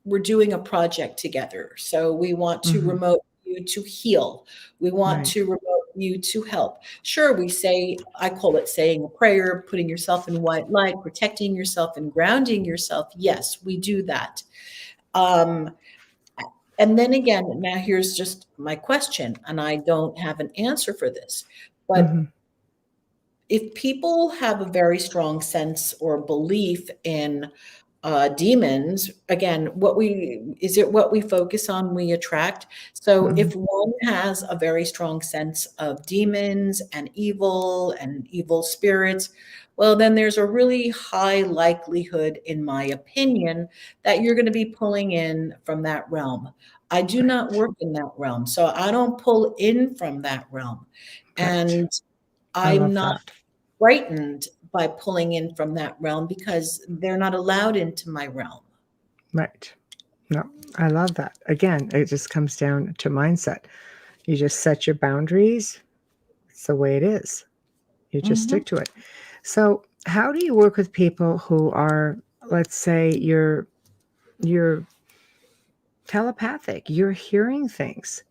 we're doing a project together. So we want to Hmm. remote you to heal. We want Right. to remote you to help. Sure, we say, I call it saying a prayer, putting yourself in white light, protecting yourself and grounding yourself. Yes, we do that. Um, and then again, now here's just my question, and I don't have an answer for this, but Hmm. if people have a very strong sense or belief in demons, again, what we focus on, we attract. So Hmm. if one has a very strong sense of demons and evil spirits, well, then there's a really high likelihood, in my opinion, that you're going to be pulling in from that realm. I do not Right. work in that realm, so I don't pull in from that realm. Right. And I I'm love not that. frightened by pulling in from that realm because they're not allowed into my realm. Right. No, I love that. Again, it just comes down to mindset. You just set your boundaries. It's the way it is. You just Mhm. stick to it. So, how do you work with people who are, let's say, you're telepathic, you're hearing things?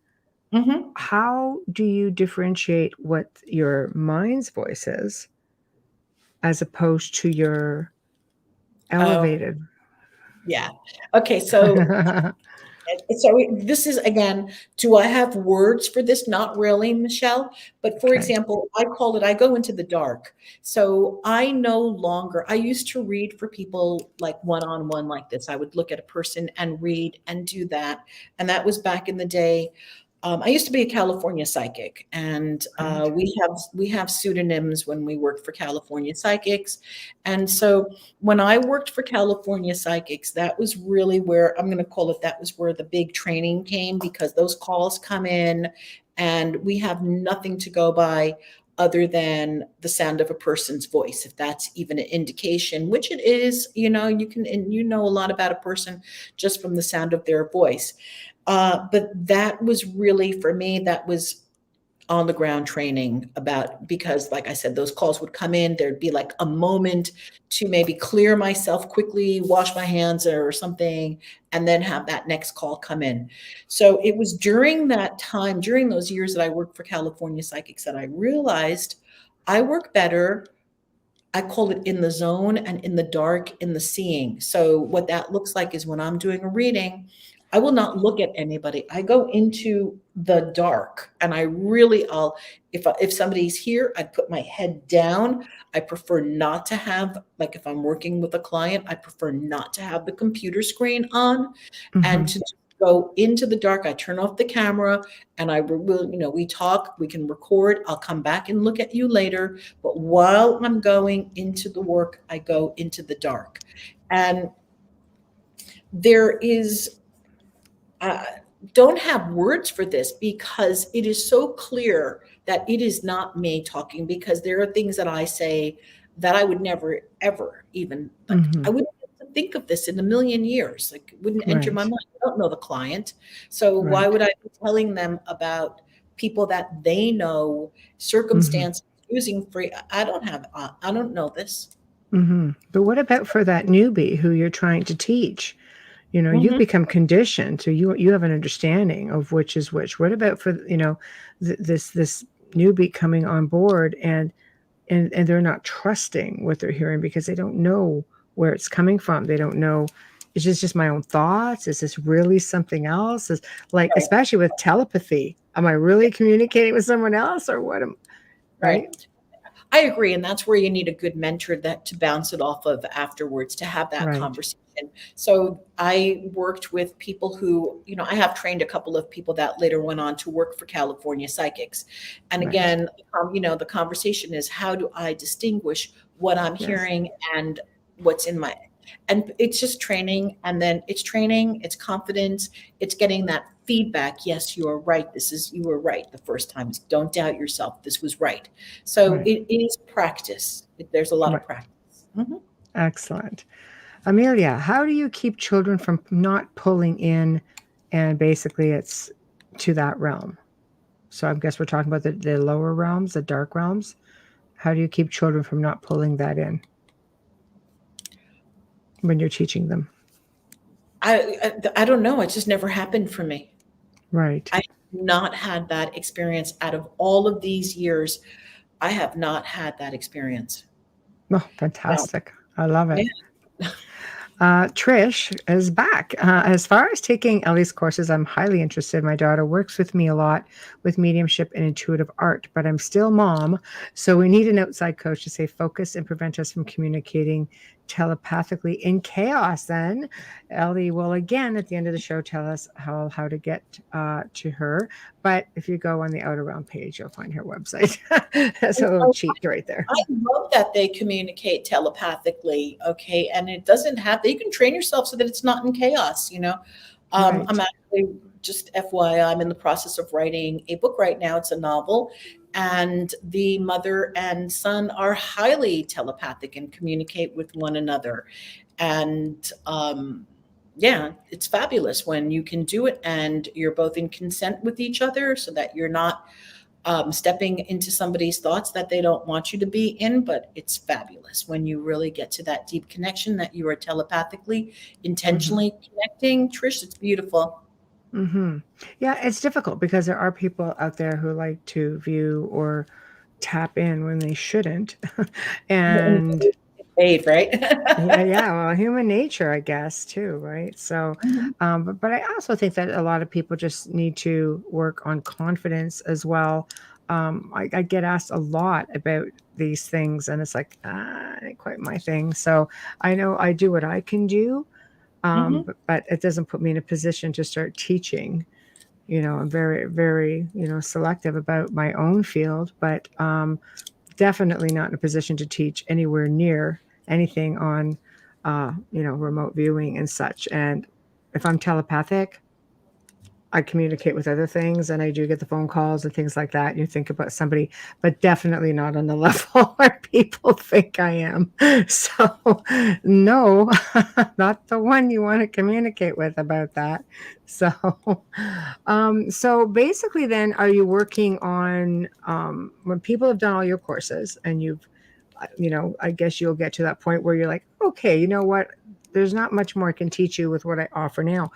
Mhm. How do you differentiate what your mind's voice is as opposed to your Oh, elevated? yeah. Okay, so this is again, do I have words for this? Not really, Michelle. But for Okay. example, I go into the dark. So I no longer, I used to read for people like one on one like this. I would look at a person and read and do that. And that was back in the day. I used to be a California psychic, and Right. we have pseudonyms when we work for California psychics. And so when I worked for California Psychics, that was really where I'm going to call it, that was where the big training came, because those calls come in and we have nothing to go by other than the sound of a person's voice. If that's even an indication, which it is, you can, and you know a lot about a person just from the sound of their voice. But that was really, for me, that was on the ground training, about, because like I said, those calls would come in, there'd be like a moment to maybe clear myself quickly, wash my hands or something, and then have that next call come in. So it was during that time, during those years that I worked for California Psychics, that I realized I work better, I call it in the zone and in the dark, in the seeing. So what that looks like is when I'm doing a reading, I will not look at anybody. I go into the dark, and I'll, if somebody's here, I put my head down. I prefer not to have, like if I'm working with a client, I prefer not to have the computer screen on, and Hmm. to just go into the dark. I turn off the camera, and I will, we talk, we can record. I'll come back and look at you later. But while I'm going into the work, I go into the dark. And there is, uh, don't have words for this, because it is so clear that it is not me talking, because there are things that I say that I would never, ever even, like, I Hmm. wouldn't even think of this in a million years. Like, it wouldn't enter my Right. mind. I don't know the client. So why Right. would I be telling them about people that they know, Hmm. circumstances, using free? I don't know this. Hmm. But what about for that newbie who you're trying to teach? You've Mhm. become conditioned, so you have an understanding of which is which. What about for this newbie coming on board, and they're not trusting what they're hearing because they don't know where it's coming from. They don't know, is this just my own thoughts? Is this really something else? Is like, Right, especially with telepathy, am I really communicating with someone else or what am, right? right. I agree. And that's where you need a good mentor that to bounce it off of afterwards, to have that Right. conversation. So I worked with people who, I have trained a couple of people that later went on to work for California Psychics. And Right. again, the conversation is, how do I distinguish what I'm Yes. hearing and what's in my, and it's just training. And then it's training, it's confidence, it's getting that feedback. Yes, you are right. You were right the first time. Don't doubt yourself. This was right. So Right. it is practice. There's a lot Right. of practice. Mhm. Excellent. Amelia, how do you keep children from not pulling in and basically it's to that realm? So I guess we're talking about the lower realms, the dark realms. How do you keep children from not pulling that in when you're teaching them? I don't know. It just never happened for me. Right. I have not had that experience out of all of these years. I have not had that experience. Oh, No. fantastic. I love it. Yeah. Trish is back. As far as taking Elly's courses, I'm highly interested. My daughter works with me a lot with mediumship and intuitive art, but I'm still mom. So we need an outside coach to stay focused and prevent us from communicating telepathically in chaos. Then Elly will again at the end of the show tell us how to get to her. But if you go on the Outer Realm page, you'll find her website. That's a little cheat right there. I love that they communicate telepathically. Okay. And it doesn't have, you can train yourself so that it's not in chaos, Right. I'm actually, just FYI, I'm in the process of writing a book right now. It's a novel. And the mother and son are highly telepathic and communicate with one another. And yeah, it's fabulous when you can do it and you're both in consent with each other so that you're not stepping into somebody's thoughts that they don't want you to be in. But it's fabulous when you really get to that deep connection that you are telepathically, intentionally connecting. Trish, it's beautiful. Mm-hmm. Yeah, it's difficult because there are people out there who like to view or tap in when they shouldn't. And Paid, right? yeah, well, human nature, I guess, too, right? So, Mhm. but I also think that a lot of people just need to work on confidence as well. I get asked a lot about these things, and it's like, it ain't quite my thing. So I know I do what I can do, Mhm. but it doesn't put me in a position to start teaching. I'm very, very, selective about my own field, but definitely not in a position to teach anywhere near anything on, remote viewing and such. And if I'm telepathic, I communicate with other things and I do get the phone calls and things like that. You think about somebody, but definitely not on the level where people think I am. So, no, not the one you want to communicate with about that. So, so basically, then, are you working on when people have done all your courses and you've, I guess you'll get to that point where you're like, okay, you know what? There's not much more I can teach you with what I offer now,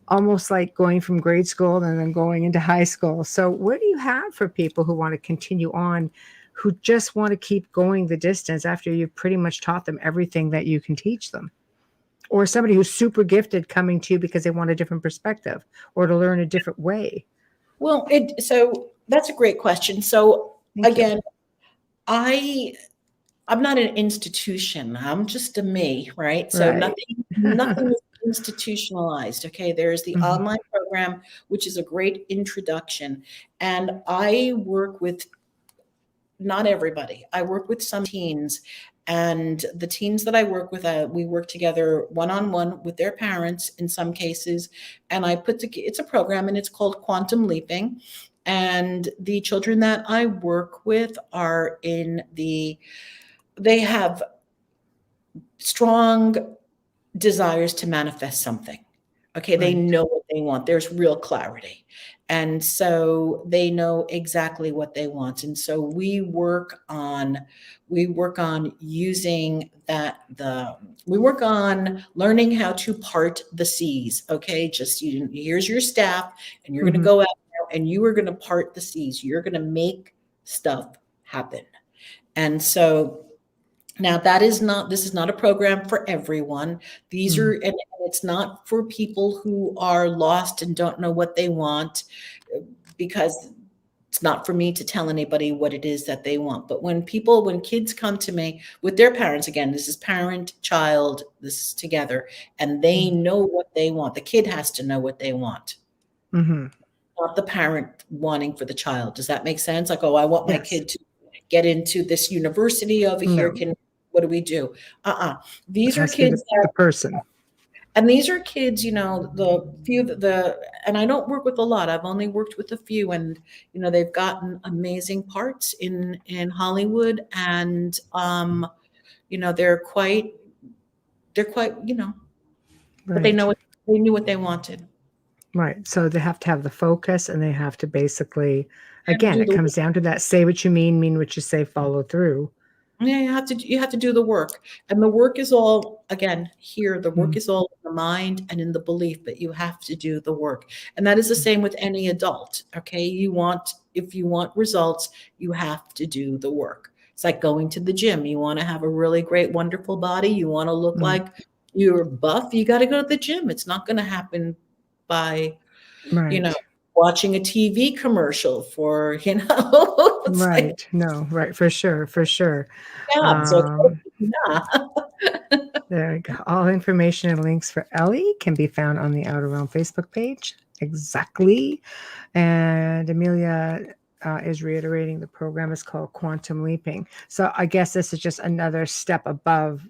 almost like going from grade school and then going into high school. So what do you have for people who want to continue on, who just want to keep going the distance after you've pretty much taught them everything that you can teach them? Or somebody who's super gifted coming to you because they want a different perspective or to learn a different way? Well, so that's a great question. So Thank you. again, I'm not an institution. I'm just a me, right? So Right. nothing is institutionalized. Okay. There's the Mhm. online program, which is a great introduction. And I work with not everybody. I work with some teens, and the teens that I work with, we work together one-on-one with their parents in some cases. And it's a program and it's called Quantum Leaping. And the children that I work with are they have strong desires to manifest something. Okay, they Right. know what they want. There's real clarity. And so they know exactly what they want. And so we work on using we work on learning how to part the seas. Okay, here's your staff, and you're going to Mhm. go out there and you are going to part the seas. You're going to make stuff happen. And so now this is not a program for everyone. Mhm. And it's not for people who are lost and don't know what they want, because It's not for me to tell anybody what it is that they want. But when kids come to me with their parents, again, this is parent, child, this is together, and they know what they want. The kid has to know what they want, not the parent wanting for the child. Does that make sense? Like, oh, I want my Yes. kid to get into this university over here. No. What do we do? It These are has to be kids the person. and these are kids, the few and I don't work with a lot. I've only worked with a few, and they've gotten amazing parts in Hollywood, and they're quite, but they Right. knew what they wanted. Right. So they have to have the focus, and they have to basically, They have to again, do it the comes down to that: say what you mean what you say, follow through. Yeah, you have to do the work. And the work is all, again, here, the work Mm. is all in the mind and in the belief, but you have to do the work. And that is the same with any adult. Okay. If you want results, you have to do the work. It's like going to the gym. You want to have a really great, wonderful body. You want to look Mm. like you're buff. You got to go to the gym. It's not going to happen by, Right. watching a TV commercial for, it's like, Right. No, right. For sure. For sure. yeah. So, yeah. There we go. All information and links for Elly can be found on the Outer Realm Facebook page. Exactly. And Amelia is reiterating the program is called Quantum Leaping. So I guess this is just another step above,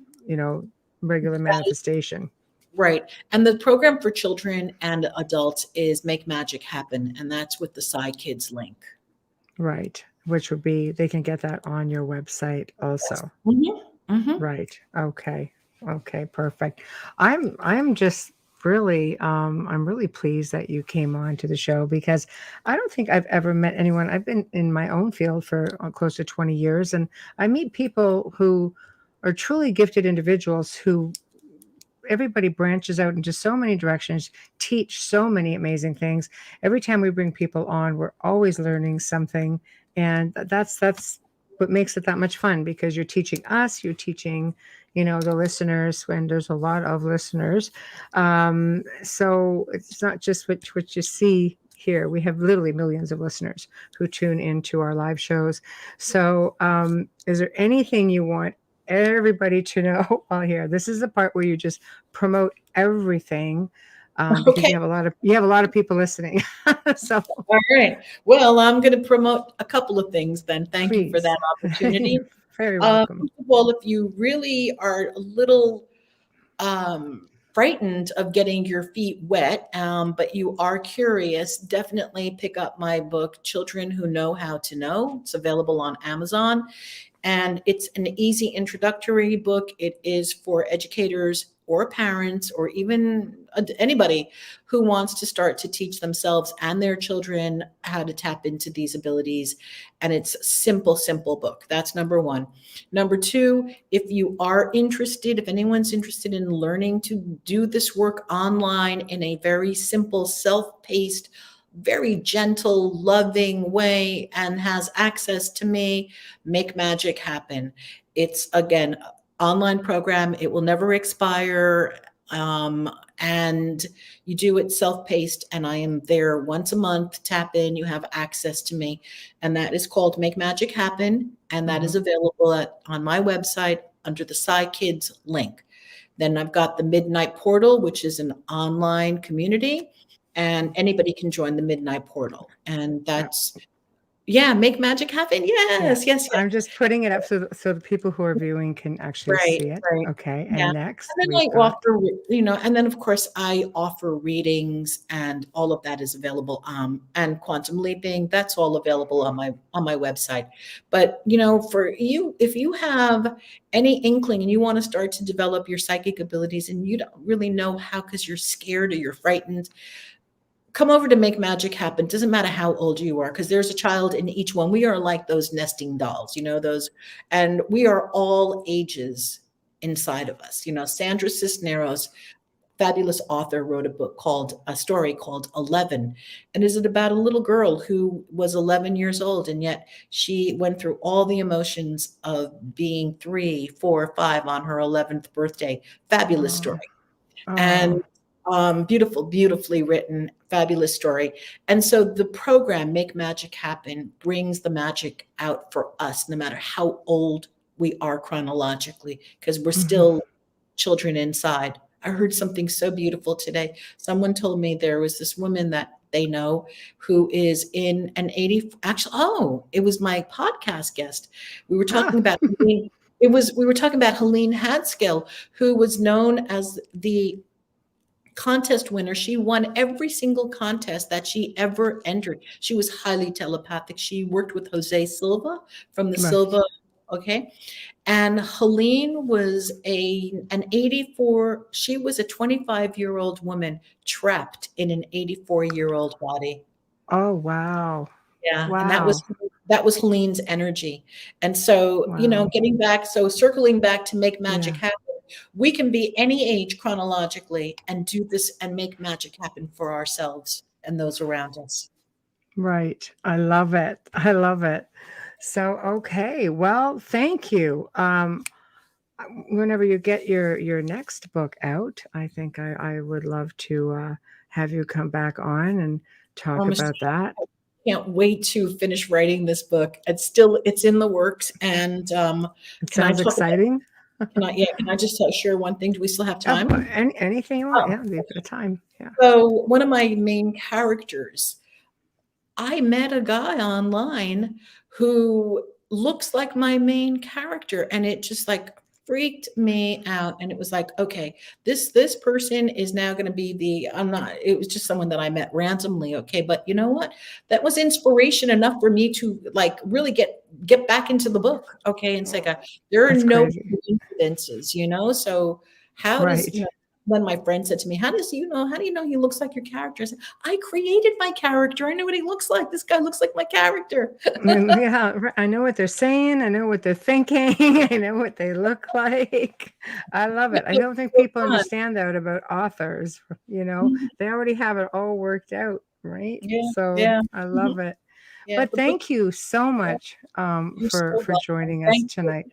regular manifestation. Right. And the program for children and adults is Make Magic Happen. And that's with the Psi-Kids link. Right. Which would be, they can get that on your website also. Right. Okay. Okay. Perfect. I'm just really, I'm really pleased that you came on to the show, because I don't think I've ever met anyone. I've been in my own field for close to 20 years, and I meet people who are truly gifted individuals who everybody branches out into so many directions, teach so many amazing things. Every time we bring people on, we're always learning something. And that's what makes it that much fun, because you're teaching us, you're teaching, the listeners, when there's a lot of listeners. So it's not just what you see here. We have literally millions of listeners who tune into our live shows. So is there anything you want everybody to know? Well, here, this is the part where you just promote everything, because Okay. you have a lot of people listening. So All right. Well, I'm going to promote a couple of things then. Thank you for please. that opportunity. You're very welcome. First of all, if you really are a little frightened of getting your feet wet, but you are curious, definitely pick up my book, Children Who Know How to Know. It's available on Amazon. And it's an easy introductory book. It is for educators or parents or even anybody who wants to start to teach themselves and their children how to tap into these abilities. And it's a simple book. That's number one. Number two, if anyone's interested in learning to do this work online in a very simple, self-paced, very gentle, loving way, and has access to me, Make Magic Happen. It's, again, online program. It will never expire. And you do it self-paced, and I am there once a month. Tap in, you have access to me. And that is called Make Magic Happen. And that is available on my website under the Psi-Kids link. Then I've got the Midnight Portal, which is an online community, and anybody can join the Midnight Portal. And that's, Make Magic Happen. Yes. I'm just putting it up so the people who are viewing can actually Right. see it. Okay. Yeah. And next And then I we've got, offer, and then of course I offer readings, and all of that is available. And quantum leaping, that's all available on my website. But for you, if you have any inkling and you want to start to develop your psychic abilities and you don't really know how because you're scared or you're frightened, come over to Make Magic Happen. Doesn't matter how old you are, because there's a child in each one. We are like those nesting dolls, those, and we are all ages inside of us. Sandra Cisneros, fabulous author, wrote a story called 11. And is it about a little girl who was 11 years old, and yet she went through all the emotions of being 3, 4, 5 on her 11th birthday. Fabulous story. And Beautiful, beautifully written, fabulous story. And so the program, Make Magic Happen, brings the magic out for us, no matter how old we are chronologically, because we're Mhm. still children inside. I heard something so beautiful today. Someone told me there was this woman that they know who is in an 80, actually, oh, it was my podcast guest. We were talking Ah, about, we were talking about Helene Hadskill, who was known as the contest winner. She won every single contest that she ever entered. She was highly telepathic. She worked with Jose Silva from the right. Silva, okay? And Helene was an 84, she was a 25-year-old woman trapped in an 84-year-old body. Oh, wow. Yeah, and Wow. that was Helene's energy. And so, Wow. getting back, so circling back to make magic Yeah. happen, we can be any age chronologically and do this and make magic happen for ourselves and those around us. Right. I love it. I love it. So, okay. Well, thank you. Whenever you get your next book out, I think I would love to have you come back on and Oh, talk Michelle, about that. I can't wait to finish writing this book. It's in the works. And It can I sounds talk about, exciting. can I just share one thing? Do we still have Of time? anything you want. Oh, Yeah, we've got time. Yeah. so one of my main characters, I met a guy online who looks like my main character, and it just like freaked me out. And it was like, okay, this person is now going to be the, I'm not, it was just someone that I met randomly. Okay, but you know what? That was inspiration enough for me to like really get back into the book. Okay, and say, God, there are That's no crazy. coincidences, So how does, Right. when my friend said to me, how do you know he looks like your character? I said, I created my character. I know what he looks like. This guy looks like my character. Yeah, I know what they're saying. I know what they're thinking. I know what they look like. I love it. I don't think So people fun. understand that about authors. Mhm. They already have it all worked out, right? Yeah, So yeah, I mhm, love it. yeah. But The book, thank you so yeah, much you're so for welcome. joining us tonight.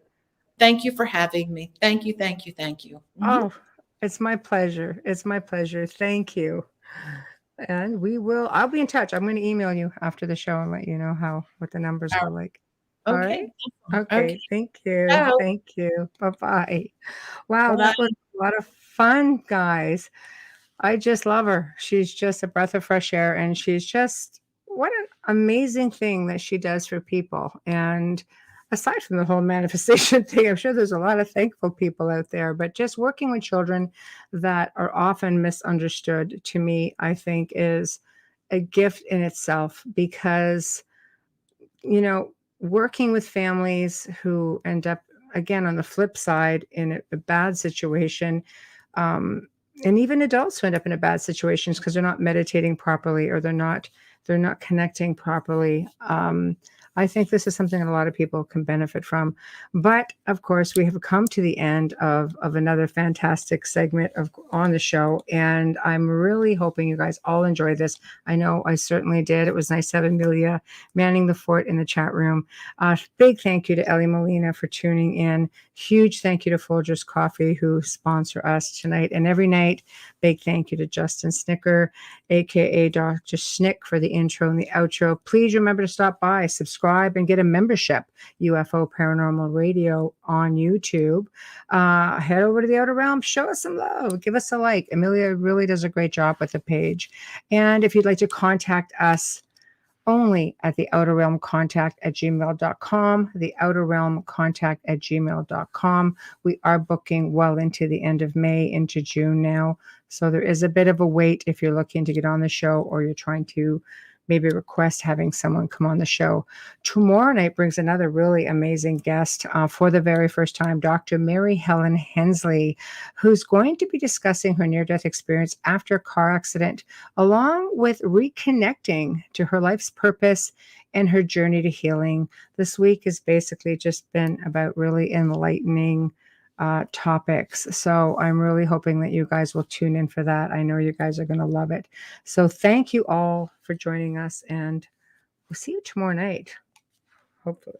Thank you for having me. Thank you, thank you, thank you. Mhm. Oh, it's my pleasure. It's my pleasure. Thank you. And I'll be in touch. I'm going to email you after the show and let you know what the numbers All were right. like. All right. Okay. Awesome. Okay. Okay. Thank you. Ciao. Thank you. Bye-bye. Wow, Bye. that was a lot of fun, guys. I just love her. She's just a breath of fresh air, and she's just what an amazing thing that she does for people. And aside from the whole manifestation thing, I'm sure there's a lot of thankful people out there, but just working with children that are often misunderstood, to me, I think is a gift in itself, because you know, working with families who end up, again, on the flip side, in a bad situation, um, and even adults who end up in a bad situations because they're not meditating properly, or they're not connecting properly. I think this is something that a lot of people can benefit from. But of course, we have come to the end of another fantastic segment on the show, and I'm really hoping you guys all enjoy this. I know I certainly did. It was nice to have Amelia manning the fort in the chat room. Big thank you to Elly Molina for tuning in. Huge thank you to Folgers Coffee, who sponsor us tonight and every night. Big thank you to Justin Snicker, aka Dr. Snick, for the intro and the outro. Please remember to stop by, subscribe, and get a membership. UFO Paranormal Radio on YouTube. Head over to the Outer Realm, show us some love, give us a like. Amelia really does a great job with the page. And if you'd like to contact us, only at the outer realm contact at gmail.com, the outer realm contact at gmail.com. We are booking well into the end of May, into June now. So there is a bit of a wait if you're looking to get on the show, or you're trying to maybe request having someone come on the show. Tomorrow night brings another really amazing guest for the very first time, Dr. Mary Helen Hensley, who's going to be discussing her near-death experience after a car accident, along with reconnecting to her life's purpose and her journey to healing. This week has basically just been about really enlightening topics. So I'm really hoping that you guys will tune in for that. I know you guys are going to love it. So thank you all for joining us, and we'll see you tomorrow night, hopefully.